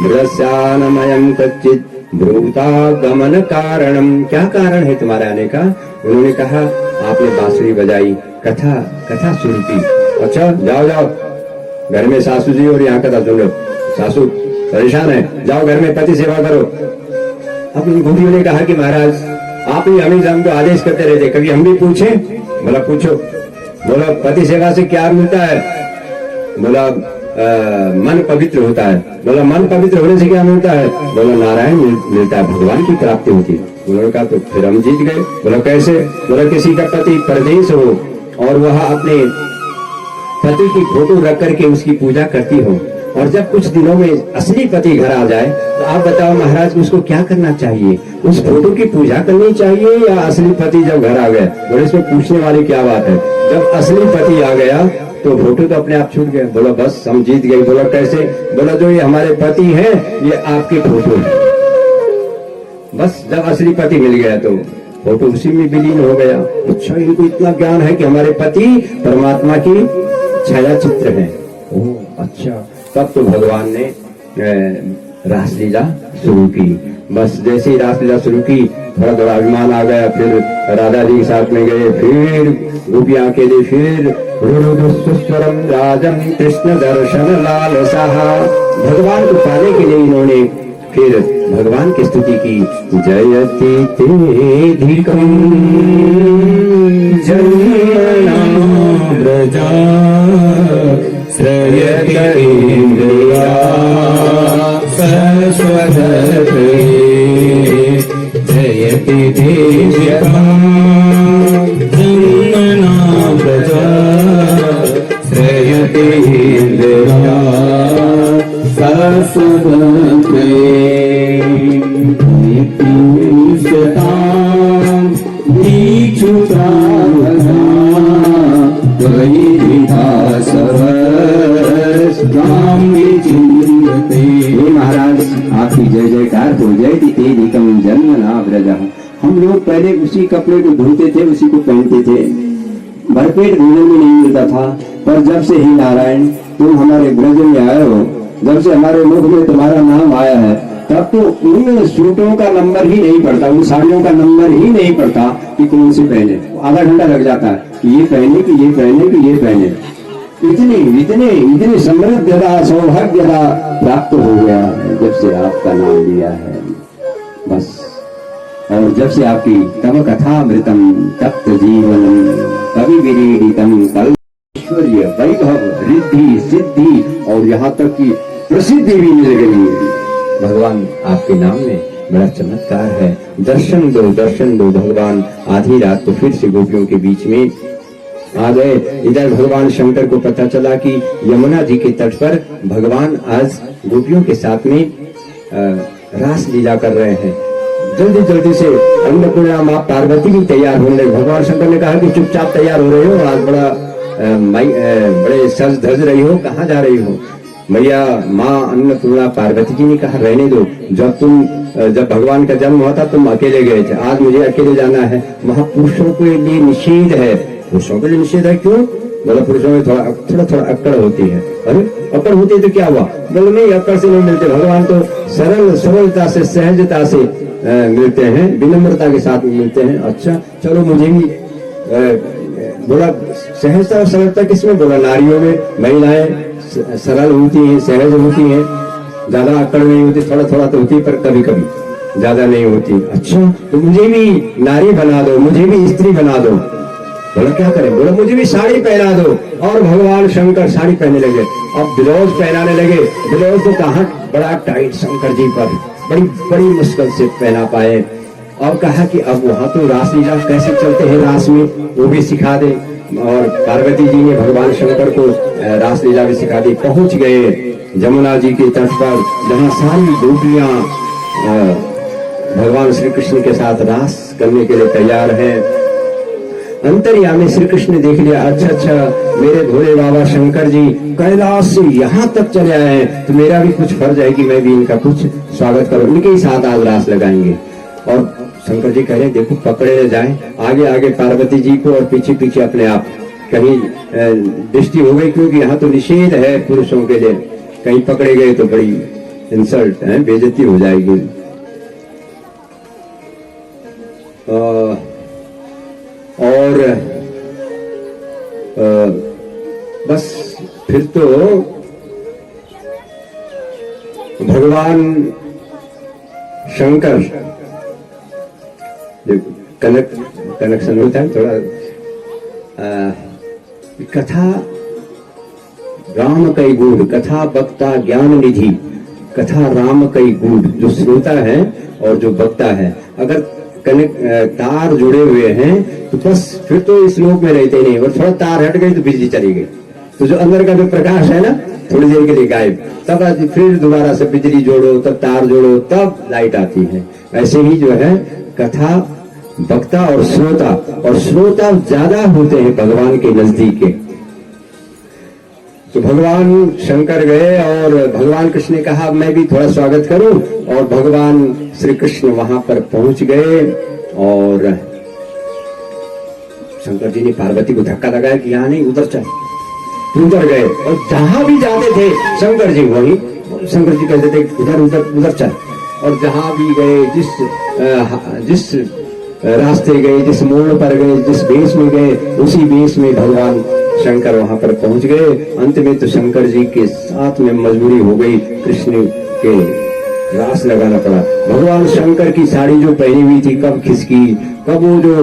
मृदस्यानमयम कच्चित ब्रूता गमन कारणम। क्या कारण है तुम्हारे आने का? उन्होंने कहा आपने बांसुरी बजाई, कथा सुन की। अच्छा जाओ जाओ, घर में सासू जी और यहाँ कथा सुन लो। सासू परेशान है, जाओ घर में पति सेवा करो। अब इन गोपियों ने कहा कि महाराज आप ही हमेशा हमको आदेश करते रहते, कभी हम भी पूछे? बोला पूछो। बोला पति सेवा से क्या मिलता है? बोला मन पवित्र होता है। बोला मन पवित्र होने से क्या मिलता है? बोला नारायण मिलता है, भगवान की प्राप्ति होती है। उन्होंने कहा तो फिर हम जीत गए। बोला कैसे? बोला किसी का पति परदेश हो और वह अपने पति की फोटो रख करके उसकी पूजा करती हो, और जब कुछ दिनों में असली पति घर आ जाए तो आप बताओ महाराज उसको क्या करना चाहिए? उस फोटो की पूजा करनी चाहिए या असली पति जब घर आ गया? बोले इसमें पूछने वाली क्या बात है, जब असली पति आ गया तो फोटो तो अपने आप छूट गया। बोला बस हम जीत गए। बोला कैसे? बोला जो ये हमारे पति हैं ये आपके फोटो है। बस जब असली पति मिल गया तो फोटो उसी में विलीन हो गया। अच्छा इनको इतना ज्ञान है कि हमारे पति परमात्मा की छाया चित्र है। ओह अच्छा, तब तो भगवान ने रासलीला शुरू की। बस जैसे ही रासलीला शुरू की थोड़ा थोड़ा अभिमान आ गया, फिर राधा जी के साथ में गए, फिर गोपियां के लिए फिर रुरुदुस्वरम राजम कृष्ण दर्शन लाल साहा। भगवान को पाने के लिए इन्होंने फिर भगवान की स्तुति की। जयति तेधिकं जन्मना व्रजा श्रयति इंद्रिया सरस्वती जयति देव्यं जन्मना व्रजा श्रयति इंद्रिया सरस्वती महाराज आपकी जय जयकार हो। जय तेधिकं जन्मना व्रजः। हम लोग पहले उसी कपड़े को धोते थे, उसी को पहनते थे, भरपेट भोजन में नहीं मिलता था। पर जब से ही नारायण तुम हमारे ब्रज में आए हो, जब से हमारे मुख में तुम्हारा नाम आया है, तब तो उन सूटों का नंबर ही नहीं पड़ता, उन साड़ियों का नंबर ही नहीं पड़ता कि कौन सी पहने। आधा घंटा लग जाता है कि ये पहने कि ये पहने कि ये पहने। इतनी इतने इतनी समृद्धता सौभाग्यता प्राप्त हो गया जब से आपका नाम लिया है। बस और जब से आपकी तव कथामृतम तप्त जीवनम कवि विरीडितम कल ऐश्वर्य वैभव रिद्धि सिद्धि और यहाँ तक की प्रसिद्धि भी मिल गई। भगवान आपके नाम में बड़ा चमत्कार है। दर्शन दो भगवान। आधी रात तो फिर से गोपियों के बीच में आ गए। इधर भगवान शंकर को पता चला कि यमुना जी के तट पर भगवान आज गोपियों के साथ में रास लीला कर रहे हैं। जल्दी जल्दी से अन्नपूर्णा माँ पार्वती भी तैयार होने लगे। भगवान शंकर ने कहा कि चुपचाप तैयार हो रहे हो, आज बड़े सज धज रही हो, कहाँ जा रही हो? मैया माँ अन्नपूर्णा पार्वती जी ने कहा रहने दो, जब भगवान का जन्म हुआ था तुम अकेले गए थे, आज मुझे अकेले जाना है। वहाँ पुरुषों के लिए निषेध है। पुरुषों के लिए निषेध है क्यों? बोला पुरुषों में थोड़ा अक्कड़ होती है। अरे अक्कड़ होती है तो क्या हुआ? बोले नहीं अक्कड़ से नहीं मिलते, भगवान तो सरलता से सहजता से मिलते हैं, विनम्रता के साथ मिलते हैं। अच्छा चलो मुझे भी बोला सहजता और सरलता किसमें? बोला नारियों में। महिलाएं सरल होती हैं, सहज होती हैं, ज्यादा अक्कड़ नहीं होती, थोड़ा तो होती पर कभी कभी ज्यादा नहीं होती। अच्छा तो मुझे भी नारी बना दो, मुझे भी स्त्री बना दो। बोला क्या करें? बोला मुझे भी साड़ी पहना दो। और भगवान शंकर साड़ी पहनने लगे। अब ब्लाउज पहनाने लगे। ब्लाउज तो कहाँ, बड़ा टाइट शंकर जी पर, बड़ी मुश्किल से पहना पाए। और कहा कि अब वहां तो रासलीला कैसे चलते हैं, रास में वो भी सिखा दे। और पार्वती जी ने भगवान शंकर को रासलीला भी सिखा दी। पहुंच गए जमुना जी के तट पर, जहाँ सारी गोपियां भगवान श्री कृष्ण के साथ रास करने के लिए तैयार हैं। अंतर्यामी श्री कृष्ण ने देख लिया, अच्छा मेरे भोले बाबा शंकर जी कैलाश से यहाँ तक चले आए हैं, तो मेरा भी कुछ फर्ज है कि मैं भी इनका कुछ स्वागत करूं, इनके ही साथ आज रास लगाएंगे। और शंकर जी कह रहे देखो पकड़े न जाए, आगे आगे पार्वती जी को और पीछे पीछे अपने आप, कहीं दृष्टि हो गई, क्योंकि यहाँ तो निषेध है पुरुषों के लिए, कहीं पकड़े गए तो बड़ी इंसल्ट है, बेइज्जती हो जाएगी। और बस फिर तो भगवान शंकर कनेक्शन होता है थोड़ा कथा राम कई गूढ़ कथा वक्ता ज्ञान निधि कथा राम कई गूढ़ जो श्रोता है और जो वक्ता है अगर तार जुड़े हुए हैं तो बस फिर तो इस लोक में रहते नहीं और थोड़ा तार हट गई तो बिजली चली गई तो जो अंदर का जो प्रकाश है ना थोड़ी देर के लिए गायब तब फिर दोबारा से बिजली जोड़ो तब तार जोड़ो तब लाइट आती है। ऐसे ही जो है कथा वक्ता और श्रोता ज्यादा होते हैं भगवान के नजदीक के। तो भगवान शंकर गए और भगवान कृष्ण ने कहा मैं भी थोड़ा स्वागत करूं और भगवान श्री कृष्ण वहां पर पहुंच गए और शंकर जी ने पार्वती को धक्का लगाया कि यहाँ नहीं उधर चल उधर गए और जहां भी जाते थे शंकर जी वही शंकर जी कहते थे उधर उधर उधर चल और जहां भी गए जिस रास्ते गए जिस मोड़ पर गए जिस बेस में गए उसी बेस में भगवान शंकर वहां पर पहुंच गए। अंत में तो शंकर जी के साथ में मजबूरी हो गई कृष्ण के रास लगाना पड़ा। भगवान शंकर की साड़ी जो पहनी हुई थी कब खिसकी कब वो जो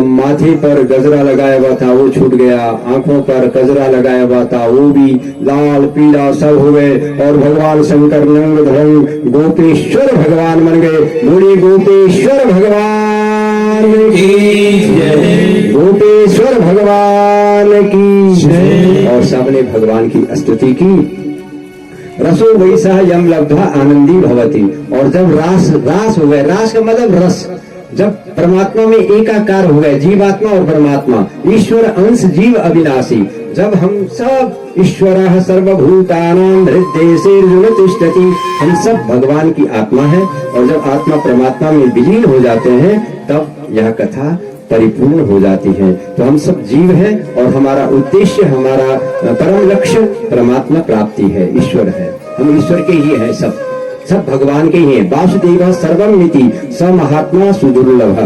माथे पर गजरा लगाया हुआ था वो छूट गया आंखों पर गजरा लगाया हुआ था वो भी लाल पीला सब हो गए और भगवान शंकर नंग धरंग गोपेश्वर भगवान बन गए। बोले गोपेश्वर भगवान की जय गोपेश्वर भगवान की जय। और सबने भगवान की स्तुति की। रसो वैसा यम लब्धा आनंदी भवती। और जब रास हो गए रास का मतलब रस जब परमात्मा में एकाकार हो गए जीवात्मा और परमात्मा ईश्वर अंश जीव अविनाशी जब हम सब ईश्वर सर्वभूतानां हृदयेर्जुन तिष्ठति हम सब भगवान की आत्मा है और जब आत्मा परमात्मा में विलीन हो जाते हैं तब यह कथा परिपूर्ण हो जाती है। तो हम सब जीव हैं और हमारा उद्देश्य हमारा परम लक्ष्य परमात्मा प्राप्ति है ईश्वर है हम ईश्वर के ही हैं सब भगवान के ही हैं। वासुदेव सर्वमिति स महात्मा सुदुर्लभ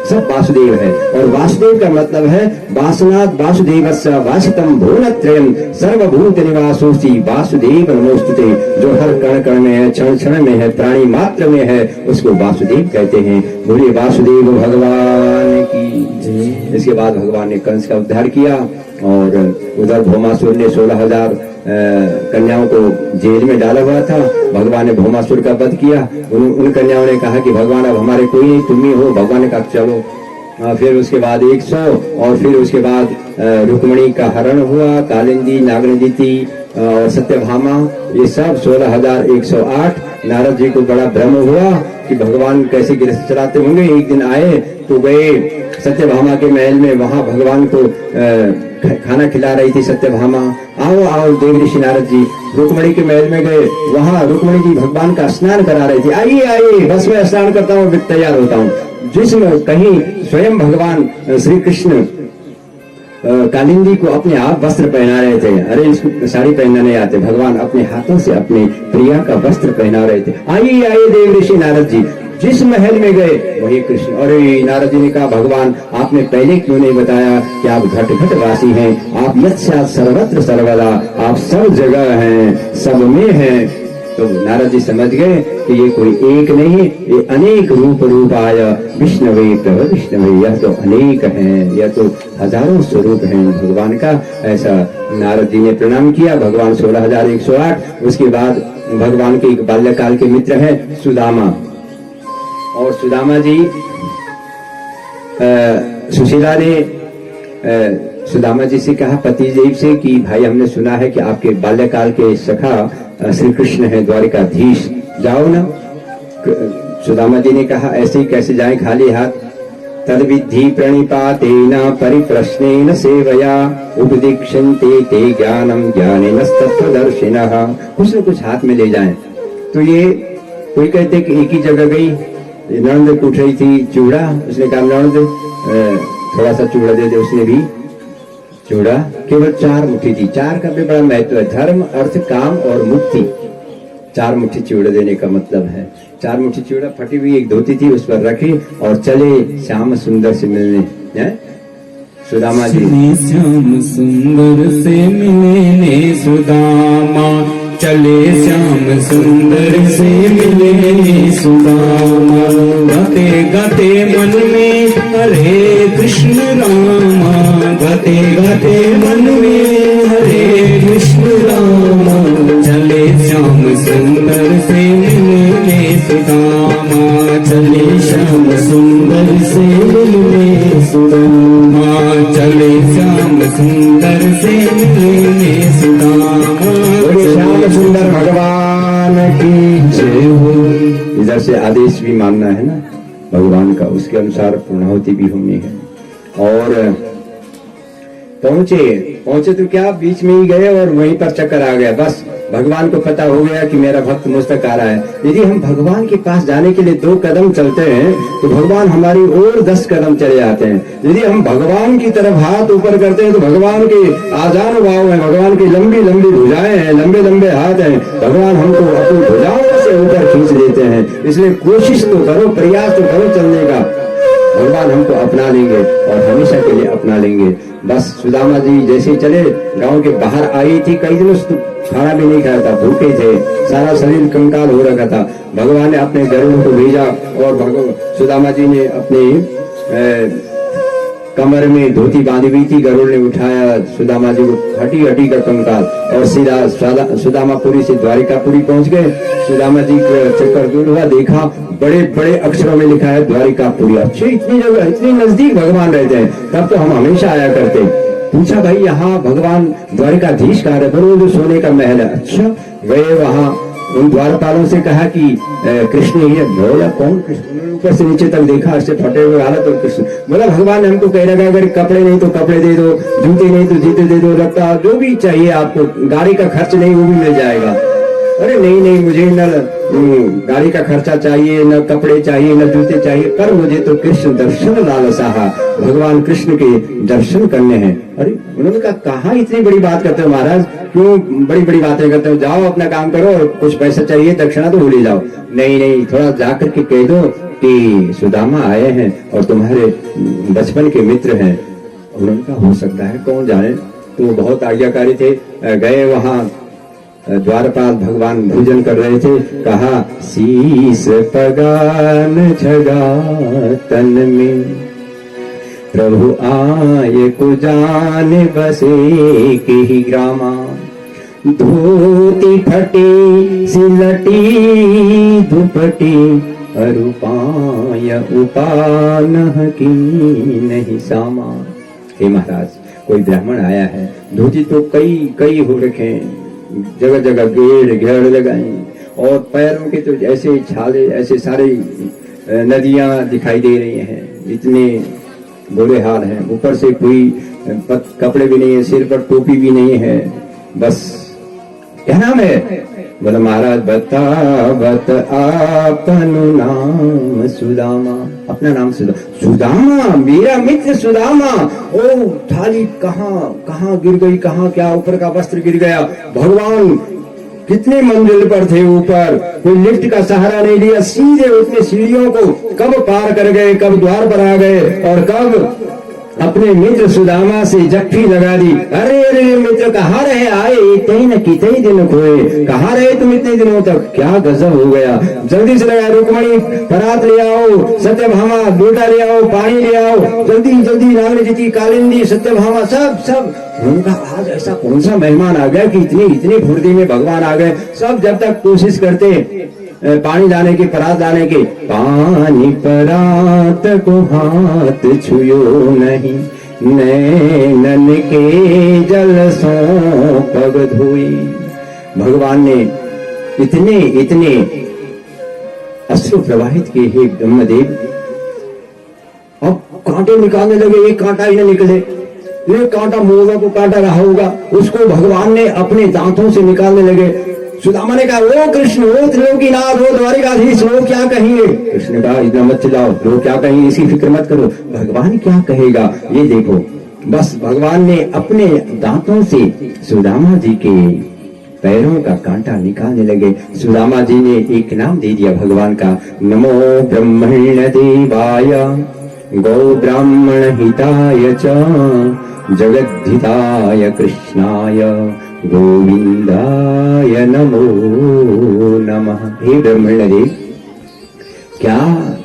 सब वासुदेव है और वासुदेव का मतलब है वासनात् वासुदेवस्य वासितम भुवनत्रयम् सर्वभूत निवासोऽसि वासुदेव नमोस्तुते। जो हर कण कण में है क्षण क्षण में है प्राणी मात्र में है उसको वासुदेव कहते हैं। बोलिए वासुदेव भगवान की। इसके बाद भगवान ने कंस का उद्धार किया और उधर भौमासुर ने 16,000 कन्याओं को जेल में डाला हुआ था। भगवान ने भौमासुर का वध किया। उन कन्याओं ने कहा कि भगवान अब हमारे कोई नहीं तुम ही हो। भगवान ने कहा चलो। फिर उसके बाद 100 और फिर उसके बाद रुक्मिणी का हरण हुआ कालिंदी नागनदिति और सत्यभामा ये सब 16,108। नारद जी को बड़ा भ्रम हुआ कि भगवान कैसे गृहस्थ चलाते होंगे। एक दिन आए तो गए सत्यभामा के महल में वहां भगवान को खाना खिला रही थी सत्यभामा। आओ आओ देव ऋषि नारद जी रुक्मिणी के महल में गए वहां रुक्मिणी जी भगवान का स्नान करा रही थी। आइए आइए बस मैं स्नान करता हूँ तैयार होता हूँ। जिसमें कहीं स्वयं भगवान श्री कृष्ण कालिंदी को अपने आप वस्त्र पहना रहे थे। अरे इसको साड़ी पहनना नहीं आते भगवान अपने हाथों से अपने प्रिया का वस्त्र पहना रहे थे। आइए आइए देव ऋषि नारद जी जिस महल में गए वही कृष्ण। अरे नारद जी ने कहा भगवान आपने पहले क्यों नहीं बताया कि आप घट घट वासी हैं आप यत्स्यात् सर्वत्र सर्वदा आप सब जगह हैं सब में हैं। तो नारद जी समझ गए कि ये कोई एक नहीं ये अनेक रूप आया विष्णवे प्रभ विष्णवे यह तो अनेक हैं यह तो हजारों स्वरूप हैं भगवान का। ऐसा नारद जी ने प्रणाम किया। भगवान 16,108। उसके बाद भगवान के एक बाल्यकाल के मित्र हैं सुदामा और सुदामा जी सुशीला ने सुदामा जी से कहा पतिदेव से कि भाई हमने सुना है कि आपके बाल्यकाल के सखा श्री कृष्ण है द्वारिकाधीश जाओ ना। सुदामा जी ने कहा ऐसे ही कैसे जाएं खाली हाथ। तद विद्धि प्रणिपातेन परिप्रश्नेन सेवया उपदीक्षन्ते ते ज्ञानम ज्ञानेन तत्त्वदर्शिनः। कुछ न कुछ हाथ में ले जाएं। तो ये कोई कहते कि एक ही जगह गई नणंद पूछ रही थी चूड़ा उसने कहा नणंद थोड़ा सा चूड़ा दे दे। उसने भी चूड़ा केवल 4 मुट्ठी थी। 4 का भी बड़ा महत्व है धर्म अर्थ काम और मुक्ति। 4 मुट्ठी चूड़ा देने का मतलब है 4 मुट्ठी चूड़ा फटी हुई एक धोती थी उस पर रखी और चले श्याम सुंदर से मिलने। सुदामा जी श्याम सुंदर से मिलने सुदामा चले श्याम सुंदर से मिले सुदामा गाते गाते मन में हरे कृष्ण रामा गाते गाते मन में हरे कृष्ण रामा चले श्याम सुंदर से मिले सुदामा चले श्याम सुंदर से मिले सुदामा चले श्याम सुंदर से मिले सुदामा श्याम सुंदर भगवान की जय हो। इधर से आदेश भी मानना है ना भगवान का, उसके अनुसार पूर्णाहुति भी होनी है। और पहुंचे तो क्या बीच में ही गए और वहीं पर चक्कर आ गया। बस भगवान को पता हो गया कि मेरा भक्त मुझ तक आ रहा है। यदि हम भगवान के पास जाने के लिए 2 कदम चलते हैं तो भगवान हमारी और 10 कदम चले जाते हैं। यदि हम भगवान की तरफ हाथ ऊपर करते हैं तो भगवान के आजानुभाव है, भगवान की लंबी लंबी भुजाएं हैं, लंबे लंबे हाथ हैं, भगवान हमको अपनी भुजाओं से ऊपर खींच लेते हैं। इसलिए कोशिश तो करो, प्रयास तो करो चलने का, भगवान हमको अपना लेंगे और हमेशा के लिए अपना लेंगे। बस सुदामा जी जैसे चले, गांव के बाहर आई थी, कई दिनों से खाना भी नहीं खाया था, भूखे थे, सारा शरीर कंकाल हो रखा था। भगवान ने अपने गरुड़ को भेजा और सुदामा जी ने अपने कमर में धोती बांधी हुई थी, गरुड़ ने उठाया सुदामा जी को, हटी हटी का कंकाल, और सीधा सुदामापुरी से द्वारिकापुरी पहुंच गए। सुदामा जी का चक्कर दूर हुआ, देखा बड़े बड़े अक्षरों में लिखा है द्वारिकापुरी। अच्छे, इतनी जगह, इतनी नजदीक भगवान रहते हैं, तब तो हम हमेशा आया करते। पूछा भाई यहाँ भगवान द्वारिकाधीश कहाँ रहते? बोलो जो सोने का महल है। अच्छा, गए वहाँ, उन द्वारपालों से कहा कि कृष्ण ही है। बोला कौन कृष्ण? ऊपर से नीचे तक देखा, ऐसे फटे हुए हालत, और कृष्ण। बोला भगवान ने हमको कह रखा है अगर कपड़े नहीं तो कपड़े दे दो, जूते नहीं तो जूते दे दो, लगता जो भी चाहिए आपको, गाड़ी का खर्च नहीं वो भी मिल जाएगा। अरे नहीं नहीं, मुझे न गाड़ी का खर्चा चाहिए, न कपड़े चाहिए, न जूते चाहिए, पर मुझे तो कृष्ण दर्शन लालसा है, भगवान कृष्ण के दर्शन करने हैं। अरे उन्होंने कहा कहाँ इतनी बड़ी बात करते हो महाराज, क्यों बड़ी बड़ी बातें करते हो? जाओ अपना काम करो, और कुछ पैसा चाहिए दक्षिणा तो भूल जाओ। नहीं नहीं, थोड़ा जाकर के कह दो कि सुदामा आए हैं और तुम्हारे बचपन के मित्र हैं। उन्होंने कहा हो सकता है, कौन जाने। तो बहुत आज्ञाकारी थे। गए वहां, द्वारपाल भगवान भोजन कर रहे थे। कहा शीस पगान छगा तन में, प्रभु आए को जान बसे के ही ग्रामा, धोती फटी सिलटी दुपटी, अरुपाय उपान की नहीं सामा। हे महाराज, कोई ब्राह्मण आया है, धोती तो कई हो रखे, जगह जगह घेड़ लगाई, और पैरों के तो ऐसे छाले, ऐसे सारे नदियां दिखाई दे रही हैं, इतने बुरे हाल हैं। ऊपर से कोई कपड़े भी नहीं है, सिर पर टोपी भी नहीं है। बस क्या नाम है? बोला महाराज बता आपनु नाम सुदामा। अपना नाम सुदामा, मेरा मित्र सुदामा। ओ थाली कहाँ गिर गई, कहाँ क्या ऊपर का वस्त्र गिर गया। भगवान कितने मंजिल पर थे ऊपर, कोई लिफ्ट का सहारा नहीं लिया, सीधे उतने सीढ़ियों को कब पार कर गए, कब द्वार पर आ गए, और कब अपने मित्र सुदामा से जफ्फी लगा दी। अरे अरे मित्र कहाँ रहे, आए इतने न कितने दिन खोए, कहाँ रहे तुम इतने दिनों तक? क्या गजब हो गया, जल्दी से लगा, रुक्मणी परात ले आओ, सत्यभामा लोटा ले आओ, पानी ले आओ, जल्दी जल्दी, नागनी जीती, कालिंदी, सत्यभामा, सब। उनका आज ऐसा कौन सा मेहमान आ गया कि इतनी फुर्ती में भगवान आ गए। सब जब तक कोशिश करते पानी लाने की, परात लाने की, पानी परात को हाथ छुयो नहीं, नैनन के जल सो पग धोई। भगवान ने इतने अश्रु प्रवाहित किए। हे ब्रह्मदेव, अब कांटे निकालने लगे, एक कांटा ही न निकले, एक कांटा मोगा को काटा रहा होगा, उसको भगवान ने अपने दांतों से निकालने लगे। सुदामा ने कहा ओ कृष्ण, ओ त्रिलोकीनाथ, ओ द्वारिकाधीश, वो क्या कहेंगे? कृष्ण ने कहा इतना मत चिल्लाओ, लोग क्या कहेंगे इसकी फिक्र मत करो, भगवान क्या कहेगा ये देखो। बस भगवान ने अपने दांतों से सुदामा जी के पैरों का कांटा निकालने लगे। सुदामा जी ने एक नाम दे दिया भगवान का, नमो ब्रह्मण्य देवाय गौ ब्राह्मण हिताय च जगद्धिताय कृष्णाय गोविंदाय नमो नमः। हे ब्रह्मण देव, क्या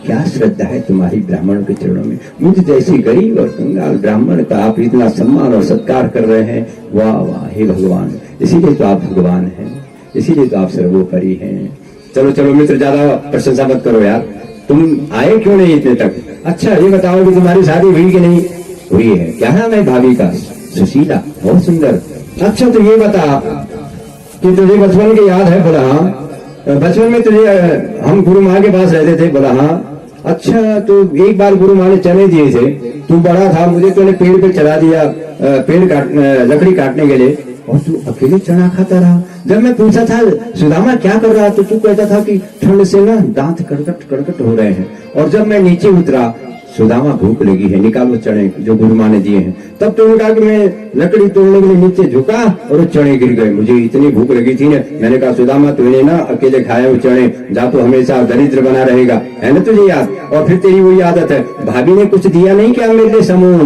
क्या श्रद्धा है तुम्हारी ब्राह्मणों के चरणों में। मुझ जैसी गरीब और कंगाल ब्राह्मण का आप इतना सम्मान और सत्कार कर रहे हैं। वाह वाह हे भगवान, इसीलिए तो आप भगवान हैं, इसीलिए तो आप सर्वोपरि हैं। चलो चलो मित्र, ज्यादा प्रशंसा मत करो यार, तुम आए क्यों नहीं इतने तक। अच्छा ये बताओ कि तुम्हारी शादी हुई कि नहीं हुई है। क्या नाम है भाभी का। सुशीला, बहुत सुंदर। अच्छा तो ये बता कि तुझे बचपन की याद है। बोला हाँ। बचपन में तुझे हम गुरु माँ के पास रहते थे। बोला हाँ। अच्छा तो एक बार गुरु माँ ने चने दिए थे, तू बड़ा था, मुझे तूने पेड़ पे चढ़ा दिया लकड़ी काटने के लिए, और तू अकेले चना खाता रहा। जब मैं पूछा था सुदामा क्या कर रहा, तो तू कहता था कि ठंड से ना दांत कड़कट कड़कट हो रहे हैं। और जब मैं नीचे उतरा, सुदामा भूख लगी है, निकालो चने जो गुरु माँ ने दिए हैं। तब तुमने कहा कि मैं लकड़ी तोड़ने के लिए नीचे झुका और चने गिर गए। मुझे इतनी भूख लगी थी ना, मैंने कहा सुदामा तूने ना अकेले खाए हुए चने, जा तो हमेशा दरिद्र बना रहेगा, है ना तुझे याद। और फिर तेरी वही आदत है, भाभी ने कुछ दिया नहीं क्या मेरे लिए समूह।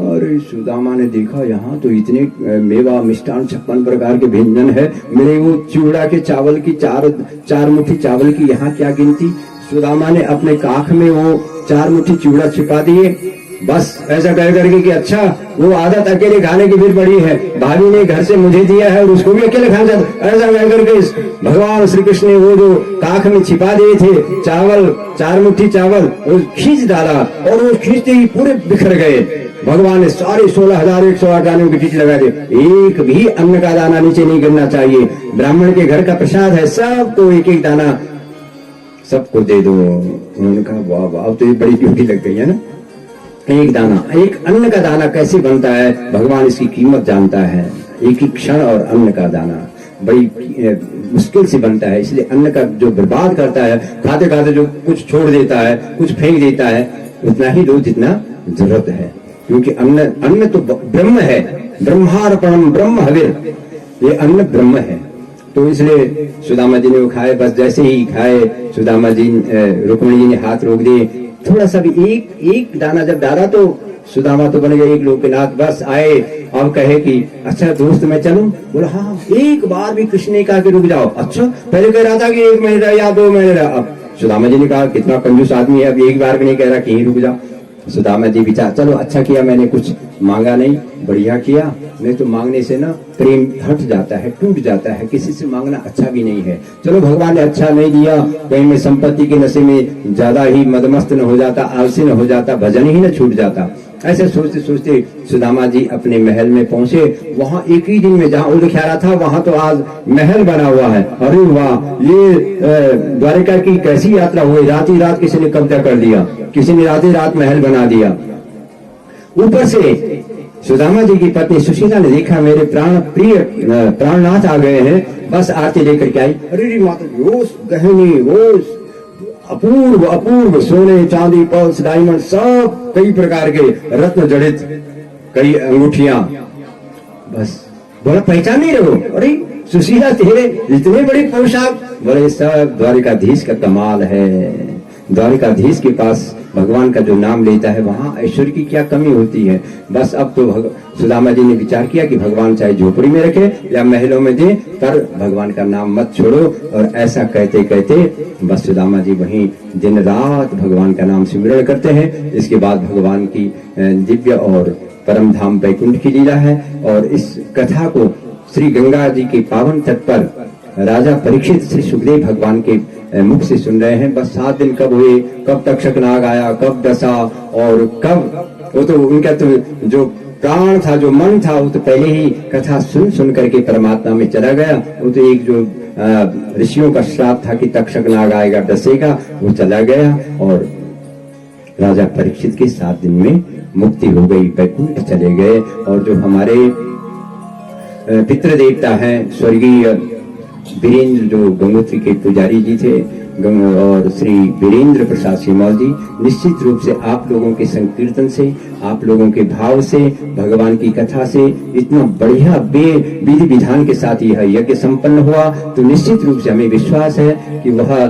अरे सुदामा ने देखा यहाँ तो इतने मेवा मिष्टान 56 प्रकार के व्यंजन है, मेरे वो चूड़ा के चावल की चार मुट्ठी चावल की यहाँ क्या गिनती। सुदामा ने अपने काख में वो 4 मुट्ठी चूड़ा छिपा दिए, बस ऐसा कह करके कि अच्छा वो आदत अकेले खाने की फिर पड़ी है, भाभी ने घर से मुझे दिया है और उसको भी अकेले खाना चाहता। ऐसा कह करके भगवान श्री कृष्ण ने वो जो काख में छिपा दिए थे चावल, 4 मुट्ठी चावल, वो खींच डाला और वो खींचते ही पूरे बिखर गए। भगवान ने सारे 16,108 दानों की टीटी लगा दी। एक भी अन्न का दाना नीचे नहीं गिरना चाहिए। ब्राह्मण के घर का प्रसाद है, सबको एक एक दाना सबको दे दो। उन्होंने कहा वाह वाह, तो ये बड़ी ड्यूटी लग गई है ना। एक दाना, एक अन्न का दाना कैसे बनता है, भगवान इसकी कीमत जानता है। एक ही क्षण और अन्न का दाना बड़ी मुश्किल से बनता है, इसलिए अन्न का जो बर्बाद करता है, खाते खाते जो कुछ छोड़ देता है, कुछ फेंक देता है, उतना ही दो जितना जरूरत है। क्योंकि अन्न तो ब्रह्म है, ब्रह्मार्पणम ब्रह्म हविर, ये अन्न ब्रह्म है। तो इसलिए सुदामा जी ने वो खाए। बस जैसे ही खाए, सुदामा जी रुक्मिणी जी ने हाथ रोक दिए। थोड़ा सा भी एक दाना जब डाला तो सुदामा तो बन गए एक लोकनाथ। बस आए, अब कहे कि अच्छा दोस्त मैं चलूं। बोला हाँ। एक बार भी कृष्ण ने कहा कि रुक जाओ। अच्छा पहले कह रहा था कि 1 महीना या 2 महीने रहा। अब सुदामा जी ने कहा कितना कंजूस आदमी है, अब एक बार भी नहीं कह रहा कि रुक जाओ। सुदामा जी विचार, चलो अच्छा किया मैंने कुछ मांगा नहीं, बढ़िया किया। नहीं तो मांगने से ना प्रेम हट जाता है, टूट जाता है, किसी से मांगना अच्छा भी नहीं है। चलो भगवान ने अच्छा नहीं दिया, कहीं मैं संपत्ति के नशे में ज्यादा ही मदमस्त न हो जाता, आलसी न हो जाता, भजन ही न छूट जाता। ऐसे सोचते सोचते सुदामा जी अपने महल में पहुंचे। वहां एक ही दिन में जहां उलख्यारा था वहां तो आज महल बना हुआ है। अरे वाह, ये द्वारिका की कैसी यात्रा हुई। रात ही रात किसी ने कब्जा कर दिया, किसी ने रात ही रात महल बना दिया। ऊपर से सुदामा जी की पत्नी सुशीला ने देखा मेरे प्राण प्रिय प्राणनाथ आ गए हैं, बस आरती लेकर के आई। अरे माता, वो गहनी, वो अपूर्व अपूर्व सोने चांदी पर्ल्स डायमंड सब कई प्रकार के रत्न जड़ित कई अंगूठियां। बस बोला पहचान नहीं रहो। अरे सुशीला तेरे इतने बड़े पोशाक। बोले सब द्वारिकाधीश का कमाल है। द्वारिकाधीश के पास भगवान का जो नाम लेता है वहां ऐश्वर्य की क्या कमी होती है। बस अब तो सुदामा जी ने विचार किया कि भगवान चाहे झोपड़ी में रखे या महलों में दे, पर भगवान का नाम मत छोड़ो। और ऐसा कहते कहते बस सुदामा जी वहीं दिन रात भगवान का नाम सिमरण करते हैं। इसके बाद भगवान की दिव्य और परम धाम वैकुंठ की लीला है। और इस कथा को श्री गंगा जी के पावन तट पर राजा परीक्षित श्री सुखदेव भगवान के मुख से सुन रहे हैं। बस 7 दिन कब हुए, कब तक्षक नाग आया, कब डसा, और कब वो तो उनका तो जो प्राण था, जो मन था, वो तो पहले ही कथा सुन सुन करके परमात्मा में चला गया। वो तो एक जो ऋषियों का श्राप था कि तक्षक नाग आएगा, डसेगा, वो चला गया। और राजा परीक्षित के 7 दिन में मुक्ति हो गई, वैकुंठ चले गए। और जो हमारे पितृ देवता हैं, स्वर्गीय वीरेंद्र जो गंगोत्री के पुजारी जी थे और श्री वीरेंद्र प्रसाद श्रीमाल जी, निश्चित रूप से आप लोगों के संकीर्तन से, आप लोगों के भाव से, भगवान की कथा से इतना बढ़िया विधि विधान के साथ यह यज्ञ संपन्न हुआ, तो निश्चित रूप से हमें विश्वास है कि वह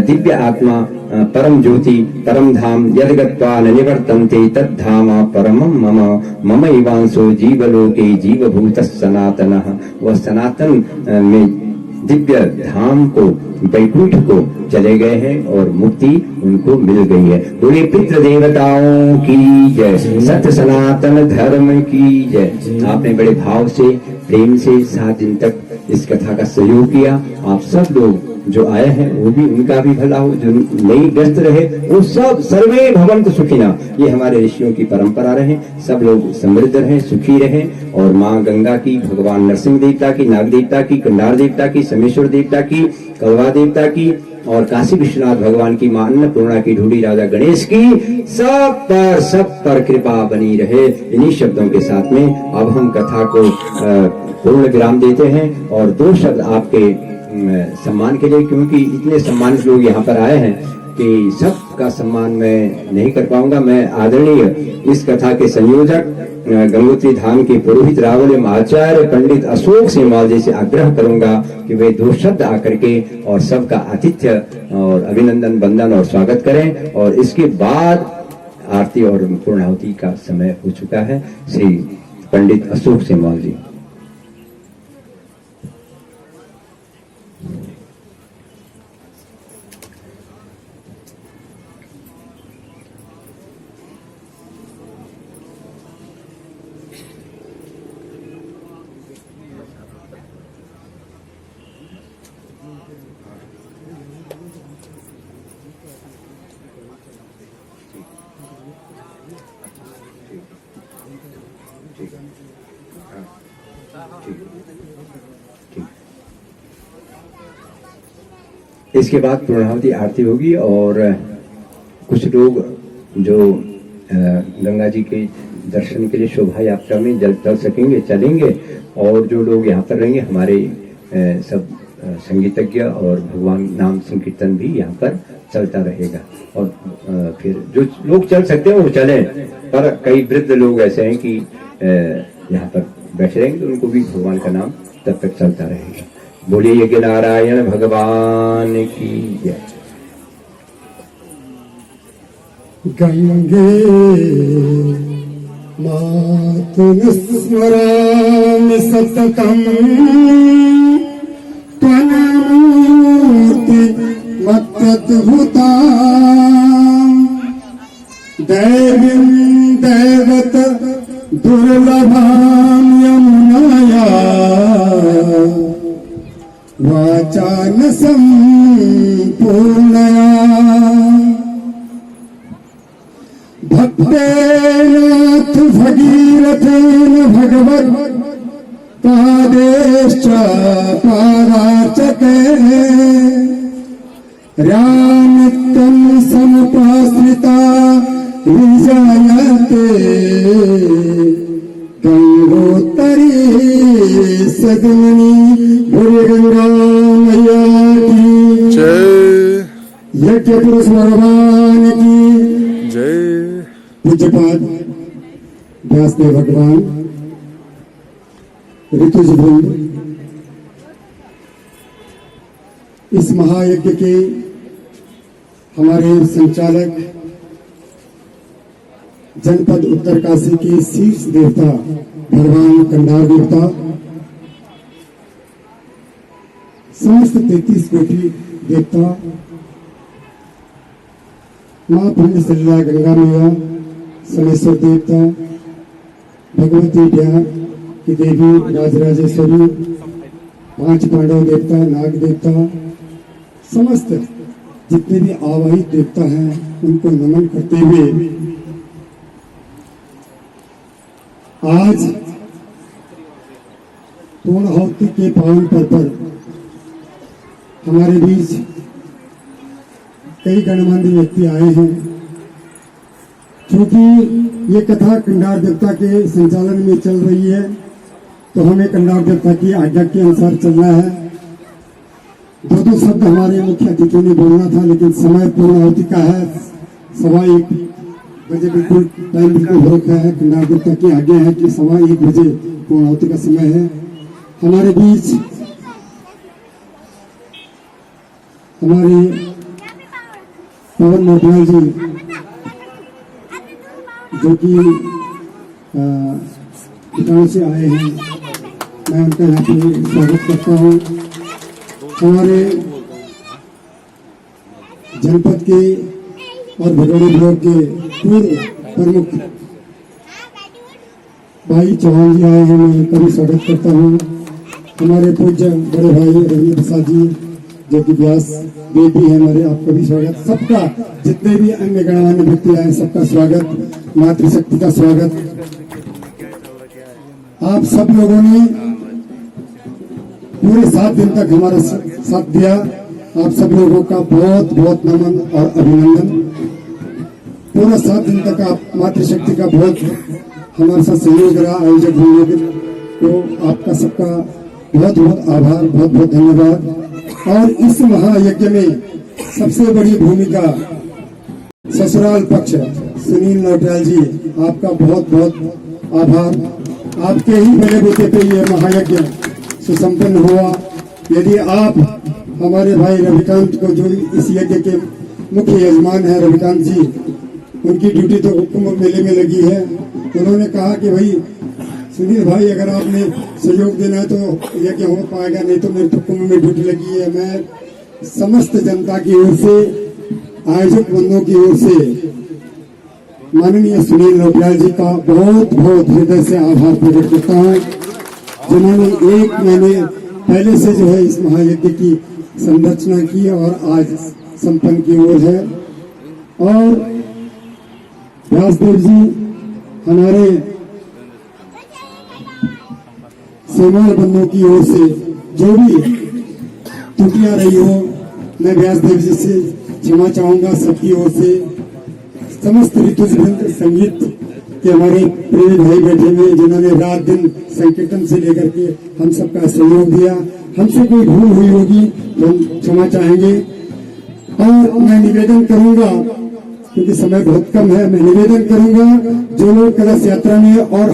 दिव्य आत्मा परम ज्योति परम धाम यद्गत्वा न निवर्तन्ते तद्धाम परमं मम ममैवांशो जीवलोके जीवभूतः सनातनः। वह सनातन में दिव्य धाम को, वैकुंठ को चले गए हैं और मुक्ति उनको मिल गई है। बोले पितृ देवताओं की जय, सत्य सनातन धर्म की जय। आपने बड़े भाव से, प्रेम से 7 दिन तक इस कथा का सहयोग किया। आप सब लोग जो आए हैं वो भी, उनका भी भला हो, जो नहीं व्यस्त रहे वो सब सर्वे भवन्तु सुखिनः, ये हमारे ऋषियों की परंपरा रहे। सब लोग समृद्ध रहें, सुखी रहें। और माँ गंगा की, भगवान नरसिंह देवता की, नाग देवता की, कंडार देवता की, समेश्वर देवता की, कलवा देवता की और काशी विश्वनाथ भगवान की, मां अन्नपूर्णा की, ढूढ़ी राजा गणेश की, सब पर कृपा बनी रहे। इन्हीं शब्दों के साथ में अब हम कथा को पूर्ण विराम देते हैं। और 2 शब्द आपके सम्मान के लिए, क्योंकि इतने सम्मानित लोग यहाँ पर आए हैं कि सबका सम्मान मैं नहीं कर पाऊंगा। मैं आदरणीय इस कथा के संयोजक गंगोत्री धाम के पुरोहित रावल आचार्य पंडित अशोक श्रीमाल जी से आग्रह करूंगा कि वे 2 शब्द आकर के और सबका आतिथ्य और अभिनंदन, वंदन और स्वागत करें। और इसके बाद आरती और पूर्णाहुति का समय हो चुका है। श्री पंडित अशोक श्रीमाल जी। इसके बाद पूर्णाहुति आरती होगी और कुछ लोग जो गंगा जी के दर्शन के लिए शोभा यात्रा में चल सकेंगे चलेंगे, और जो लोग यहाँ पर रहेंगे हमारे सब संगीतज्ञ और भगवान नाम संकीर्तन भी यहाँ पर चलता रहेगा। और फिर जो लोग चल सकते हैं वो चलें, पर कई वृद्ध लोग ऐसे हैं कि यहाँ पर बैठे रहेंगे, तो उनको भी भगवान का नाम तब तक चलता रहेगा। बोलिए यज्ञ नारायण भगवान की जय। गंगे मातुः स्मरामि सततं त्वन्मूर्ति मत्तद्भुतां दैवीं दैवत दुर्लभां यमुनाया वाचा न संपूर्णया भक्तेनाथ भगीरथेन भगवत् पादेश्च पादार्चके रानित्यं समुपाश्रिता विजयते गंगोत्तरी सदनी गंगा मैया की जय। यज्ञ पुरुष भगवान की जय। पूज्यपाद व्यासदेव भगवान, ऋतुज वृंद, इस महायज्ञ के हमारे संचालक जनपद उत्तरकाशी के शीर्ष देवता भगवान कंडार देवता, समस्त 33 कोटि देवता, मां पुण्य सलिला गंगा मैया, समेश्वर देवता, भगवती ब्याह की देवी राजराजेश्वरी, 5 पांडव देवता, नाग देवता, समस्त जितने भी आवाहित देवता हैं उनको नमन करते हुए आज पूर्णाहुति के पावन पर्व पर हमारे बीच कई गणमान्य व्यक्ति आए हैं। क्योंकि ये कथा कंडार देवता के संचालन में चल रही है, तो हमें कंडार देवता की आज्ञा के अनुसार चलना है। दो शब्द हमारे मुख्य अतिथि ने बोलना था, लेकिन समय पूर्णाहुति का है। 1:15 बजे बिल्कुल टाइम बिल्कुल हो रखा है। नागरिकता की आज्ञा है कि 1:15 बजे पूर्णाहुति का समय है। हमारे बीच हमारे पवन नौटियाल जी, जो कि गाँव से आए हैं, मैं उनका यहाँ पे स्वागत करता हूँ। हमारे जनपद के और भगोड़े ब्लॉक के पूर्व प्रमुख भाई चौहान जी आए हैं, मैं उनका भी स्वागत करता हूँ। हमारे पूज्य बड़े भाई रविंद्र प्रसाद जी, जो कि व्यास बेटी है हमारे, आपका भी स्वागत। सबका, जितने भी अन्य गणमान्य व्यक्ति आए सबका स्वागत, मातृशक्ति का स्वागत। आप सब लोगों ने पूरे 7 दिन तक हमारा साथ दिया। आप सब लोगों का बहुत बहुत नमन और अभिनंदन। पूरा 7 दिन तक आप मातृशक्ति का बहुत हमारे साथ सहयोग रहा आयोजक होने के, तो आपका सबका बहुत बहुत आभार, बहुत बहुत धन्यवाद। और इस महायज्ञ में सबसे बड़ी भूमिका ससुराल पक्ष सुनील नौटियाल जी, आपका बहुत बहुत आभार। आपके ही बलबूते पे ये महायज्ञ सुसंपन्न हुआ। यदि आप हमारे भाई रविकांत को, जो इस यज्ञ के मुख्य यजमान है रविकांत जी, उनकी ड्यूटी तो कुंभ मेले में लगी है। उन्होंने कहा कि भाई सुनील भाई, अगर आपने सहयोग देना है तो यज्ञ हो पाएगा, नहीं तो मेरे तो कुंभ में ड्यूटी लगी है। मैं समस्त जनता की ओर से, आयोजक बंधुओं की ओर से माननीय सुनील नौटियाल जी का बहुत बहुत हृदय से आभार प्रकट करता हूँ, जिन्होंने 1 महीने पहले से जो है इस महायज्ञ की संरचना की और आज संपन्न की ओर है। और व्यासदेव जी, हमारे सेवाल बंधुओं की ओर से जो भी त्रुटियां रही हो, मैं व्यासदेव जी से क्षमा चाहूंगा। सबकी ओर से समस्त ऋतुजवृंद संगीत के हमारे प्रेमी भाई बैठे हुए, जिन्होंने रात दिन संकीर्तन से लेकर के हम सबका सहयोग दिया। हमसे कोई भूल हुई होगी तो हम क्षमा चाहेंगे। और मैं निवेदन करूंगा, क्योंकि समय बहुत कम है, मैं निवेदन करूंगा जो लोग कलश यात्रा में और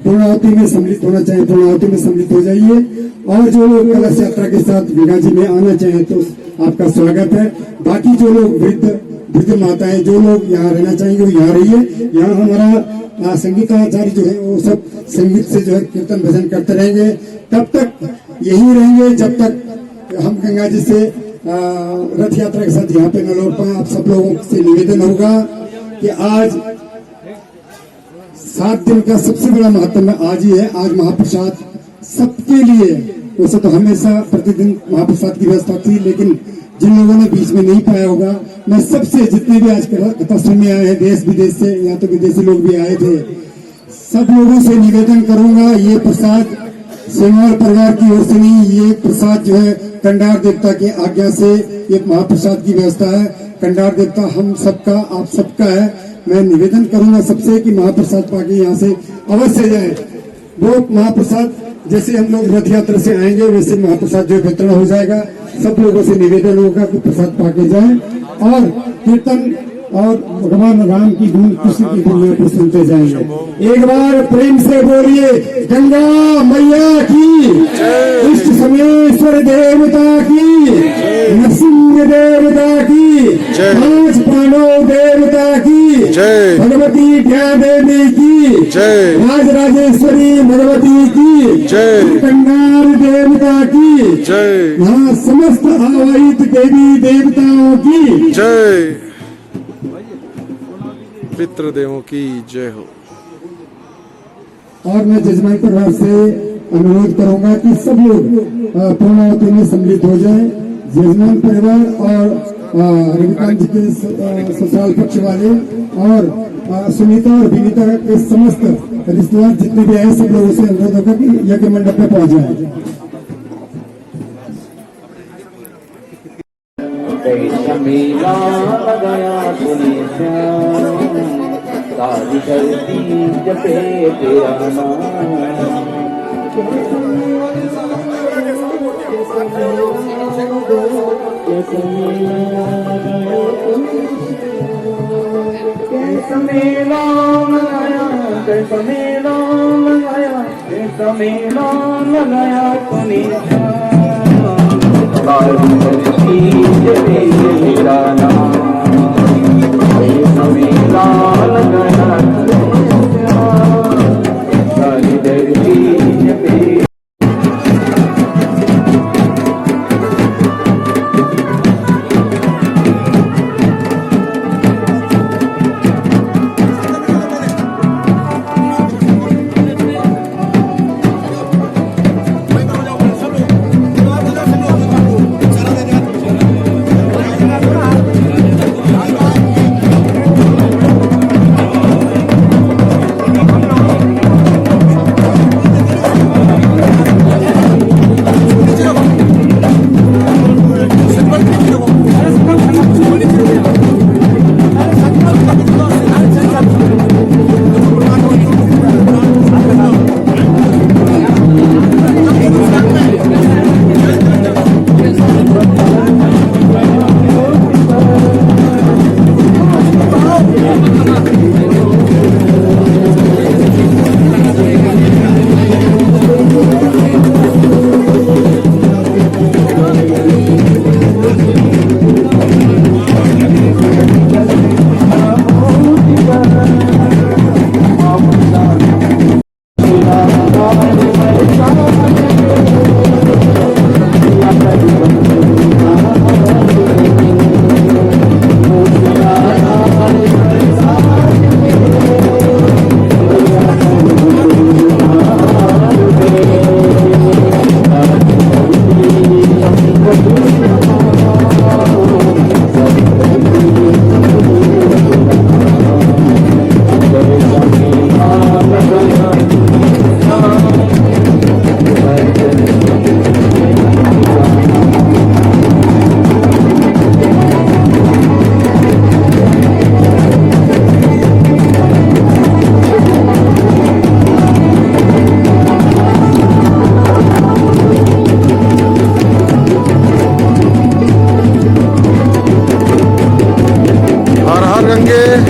पूर्णाहुति में सम्मिलित होना चाहें, पूर्णाहुति में सम्मिलित हो जाइए। और जो लोग कलश यात्रा के साथ गंगा जी में आना चाहें तो आपका स्वागत है। बाकी जो लोग वृद्ध माताएं, जो लोग यहाँ रहना चाहेंगे वो यहाँ रहिए। यहाँ हमारा संगीताचार्य जो है वो सब संगीत से जो है कीर्तन भजन करते रहेंगे। तब तक यही रहेंगे जब तक हम गंगा जी से रथ यात्रा के साथ यहाँ पे न लौट पाए। आप सब लोगों से निवेदन होगा कि आज 7 दिन का सबसे बड़ा महत्व आज ही है। आज महाप्रसाद सबके लिए, वैसे तो हमेशा प्रतिदिन महाप्रसाद की व्यवस्था थी, लेकिन जिन लोगों ने बीच में नहीं पाया होगा, मैं सबसे, जितने भी आज कथा सुनने आए हैं देश विदेश से, यहाँ तो विदेशी लोग भी आए थे, सब लोगों से निवेदन करूंगा, ये प्रसाद सेवाल परिवार की ओर से नहीं, ये प्रसाद जो है कंडार देवता की आज्ञा से एक महाप्रसाद की व्यवस्था है। कंडार देवता हम सबका, आप सबका है। मैं निवेदन करूंगा सबसे कि महाप्रसाद पाके यहाँ से अवश्य जाए। वो महाप्रसाद जैसे हम लोग रथ यात्रा से आएंगे वैसे महाप्रसाद जो वितरण हो जाएगा। सब लोगों से निवेदन होगा कि प्रसाद पाके जाए और कीर्तन और भगवान राम की धुन कृष्ण की धुन यहाँ पर सुनते जाएंगे। एक बार प्रेम से बोलिए गंगा मैया की, इष्ट समेश्वर देवता की, नरसिंह देवता की, पांच पांडव देवता की, भगवती द्या देवी की, राजराजेश्वरी भगवती की, कंगार देवता की, यहाँ समस्त आवाहित देवी देवताओं की जय। पितृदेवों की जय हो। और मैं जजमान परिवार से अनुरोध करूंगा कि सब लोग पूर्णाहुति में सम्मिलित हो जाएं। जजमान परिवार और रविकांत जी के ससुराल पक्ष वाले और सुनीता और विनीता के समस्त रिश्तेदार जितने भी आए, सब लोगों से अनुरोध होगा कि यज्ञ मंडप में पहुंच जाए। मेला लगाया सुने श्याम, सारी धरती जपे तेरा नाम। कैसा मेला लगाया कैसा मेला लगाया कैसा मेला लगाया तूने सारी धरती जले मेरा नाम कैसा मेला लगाया तूने सारी धरती जले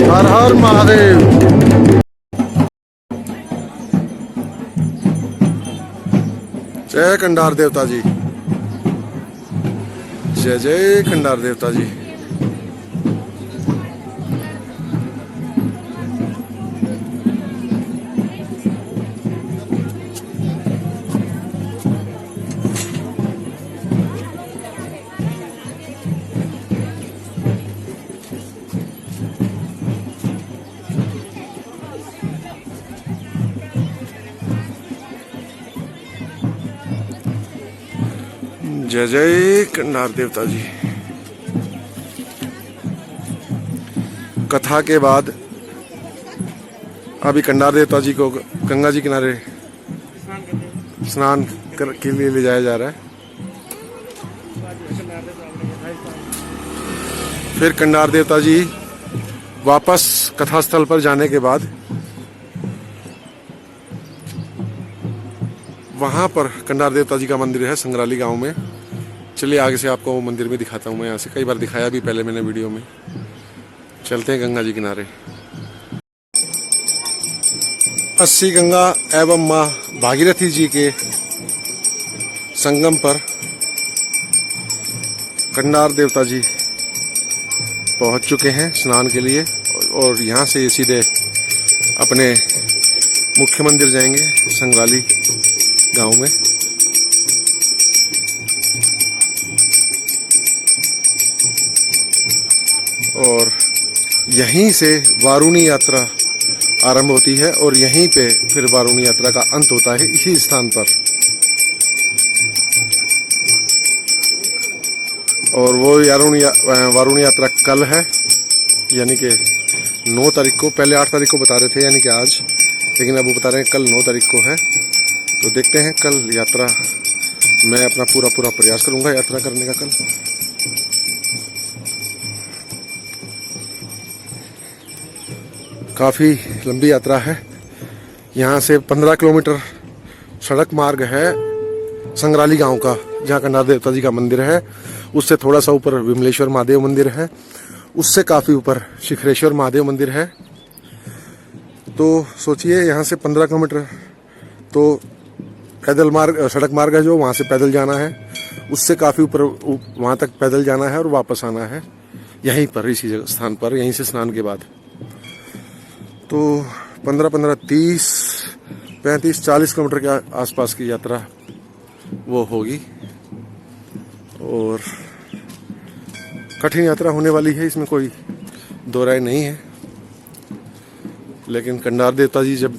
हर हर महादेव। जय कंडार देवता जी, जय जय कंडार देवता जी। जय जय कंडार देवता जी। कथा के बाद अभी कंडार देवता जी को गंगा जी किनारे स्नान के लिए ले जाया जा रहा है। फिर कंडार देवता जी वापस कथा स्थल पर जाने के बाद वहां पर कंडार देवता जी का मंदिर है संग्राली गांव में। चलिए आगे से आपको वो मंदिर में दिखाता हूँ। मैं यहाँ से कई बार दिखाया भी पहले मैंने वीडियो में। चलते हैं गंगा जी किनारे। 80 गंगा एवं माँ भागीरथी जी के संगम पर कंडार देवता जी पहुँच चुके हैं स्नान के लिए और यहाँ से ये सीधे अपने मुख्य मंदिर जाएंगे संग्राली गांव में। और यहीं से वारुणी यात्रा आरंभ होती है और यहीं पे फिर वारुणी यात्रा का अंत होता है इसी स्थान पर। और वो वारुणी यात्रा कल है, यानी कि 9 तारीख को। पहले 8 तारीख को बता रहे थे यानी कि आज, लेकिन अब वो बता रहे हैं कल 9 तारीख को है। तो देखते हैं कल यात्रा, मैं अपना पूरा प्रयास करूंगा यात्रा करने का कल। काफ़ी लंबी यात्रा है। यहाँ से 15 किलोमीटर सड़क मार्ग है संग्राली गांव का जहाँ कंडार देवता जी का मंदिर है, उससे थोड़ा सा ऊपर विमलेश्वर महादेव मंदिर है, उससे काफ़ी ऊपर शिखरेश्वर महादेव मंदिर है। तो सोचिए यहाँ से 15 किलोमीटर तो पैदल मार्ग, सड़क मार्ग है जो, वहाँ से पैदल जाना है, उससे काफ़ी ऊपर वहाँ तक पैदल जाना है और वापस आना है यहीं पर, इसी जगह स्थान पर, यहीं से स्नान के बाद। तो 15-15, 30, 35, 40 किलोमीटर के आसपास की यात्रा वो होगी और कठिन यात्रा होने वाली है, इसमें कोई दो राय नहीं है। लेकिन कंडार देवता जी जब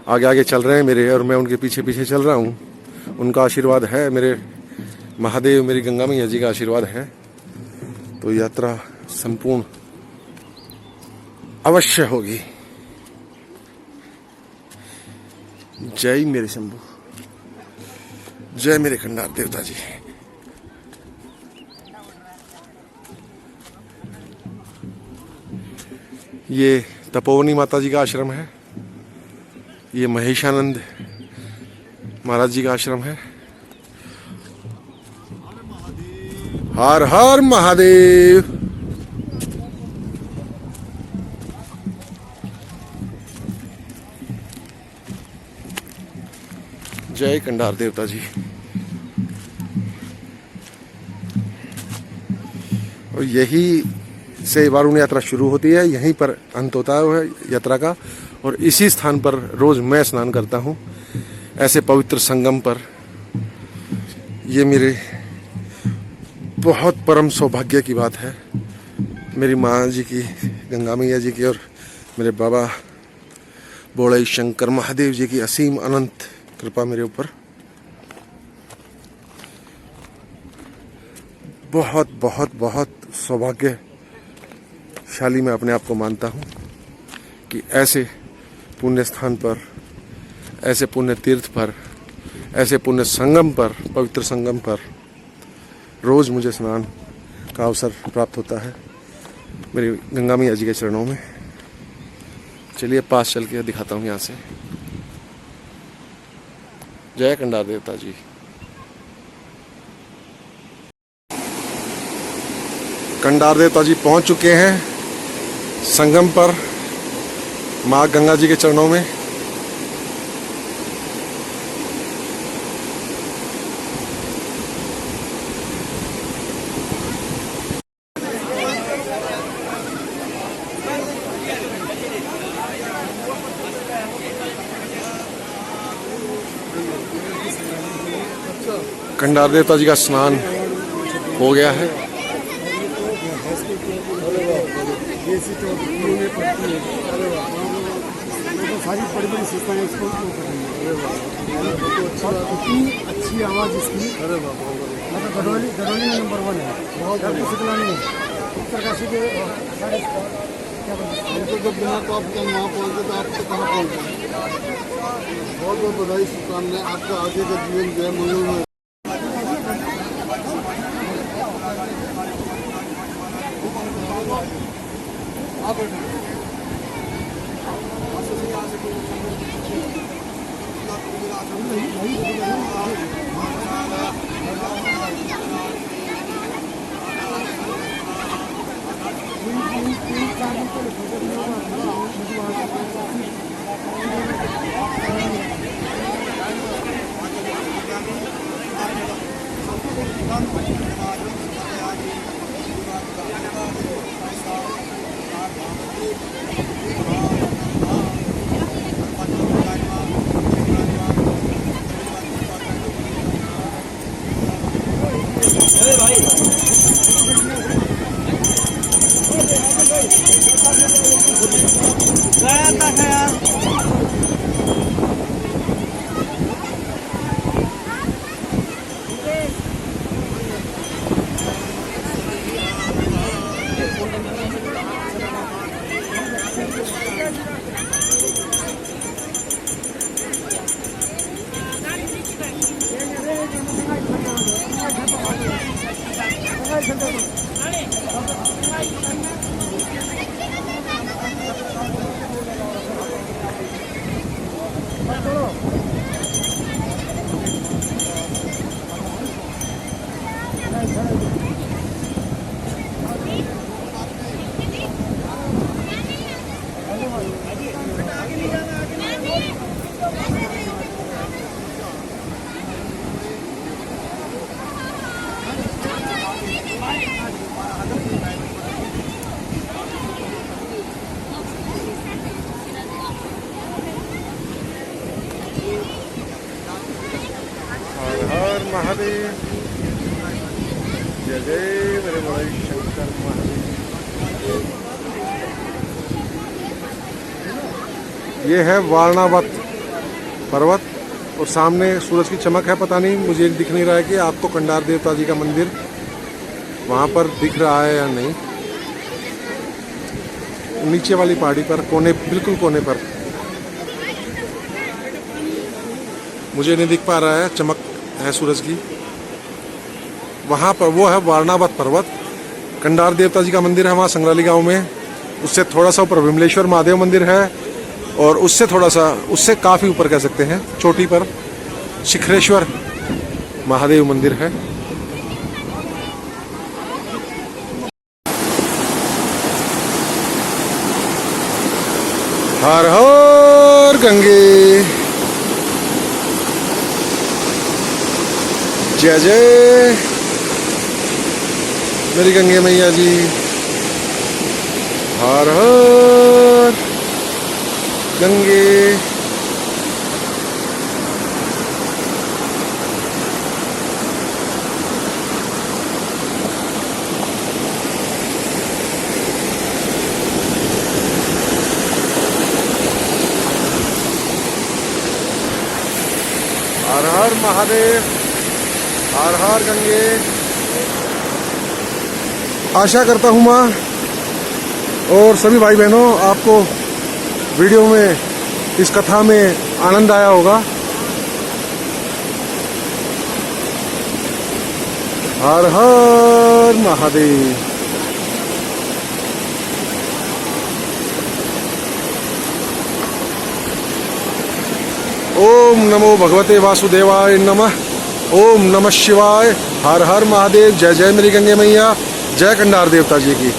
आगे आगे चल रहे हैं मेरे और मैं उनके पीछे पीछे चल रहा हूँ, उनका आशीर्वाद है, मेरे महादेव, मेरी गंगा मैया जी का आशीर्वाद है, तो यात्रा संपूर्ण अवश्य होगी। जय मेरे शंभू, जय मेरे कंडार देवता जी। ये तपोवनी माता जी का आश्रम है, ये महेशानंद महाराज जी का आश्रम है। हर हर महादेव। जय कंडार देवता जी। और यही से वारुण यात्रा शुरू होती है, यहीं पर अंत होता है यात्रा का, और इसी स्थान पर रोज मैं स्नान करता हूँ, ऐसे पवित्र संगम पर। ये मेरे बहुत परम सौभाग्य की बात है, मेरी माँ जी की, गंगा मैया जी की और मेरे बाबा बोले शंकर महादेव जी की असीम अनंत कृपा मेरे ऊपर। बहुत बहुत बहुत सौभाग्यशाली मैं अपने आप को मानता हूँ कि ऐसे पुण्य स्थान पर, ऐसे पुण्य तीर्थ पर, ऐसे पुण्य संगम पर, पवित्र संगम पर रोज मुझे स्नान का अवसर प्राप्त होता है मेरी गंगा मैया जी के चरणों में। चलिए पास चल के दिखाता हूँ यहाँ से। जय कंडार देवता जी। कंडार देवता जी पहुंच चुके हैं संगम पर, माँ गंगा जी के चरणों में। कंडार देवता जी का स्नान हो गया है। सारी बड़ी बड़ी संस्थाएं इसको इतनी अच्छी आवाज़ इसकी, मतलब गढ़वाली में नंबर 1 है, बहुत शुक्ला नहीं है उत्तरकाशी के सारे क्या बोलते, जब बिना तो आप वहाँ पहुँचे तो आप तो कहाँ पहुँचे। बहुत बहुत बधाई, शुभकामनाएं, आपका आगे का जीवन जय मंगलमय। जय शंकर महादेव। ये है वारणावत पर्वत और सामने सूरज की चमक है, पता नहीं मुझे दिख नहीं रहा है कि आपको कंडार देवता जी का मंदिर वहाँ पर दिख रहा है या नहीं। नीचे वाली पहाड़ी पर कोने, बिल्कुल कोने पर मुझे नहीं दिख पा रहा है, चमक है सूरज की। वहाँ पर वो है वारणावत पर्वत, कंडार देवता जी का मंदिर है वहाँ संग्राली गांव में। उससे थोड़ा सा ऊपर विमलेश्वर महादेव मंदिर है और उससे थोड़ा सा, उससे काफ़ी ऊपर कह सकते हैं, चोटी पर शिखरेश्वर महादेव मंदिर है। हर हर गंगे, जय जय मेरी गंगे मैया जी। हर हर गंगे। हर हर महादेव, हर हर गंगे। आशा करता हूँ माँ और सभी भाई बहनों आपको वीडियो में, इस कथा में आनंद आया होगा। हर हर महादेव। ओम नमो भगवते वासुदेवाय नमः। ओम नमः शिवाय। हर हर महादेव। जय जय मेरी गंगे मैया। जय कंडार देवता जी की।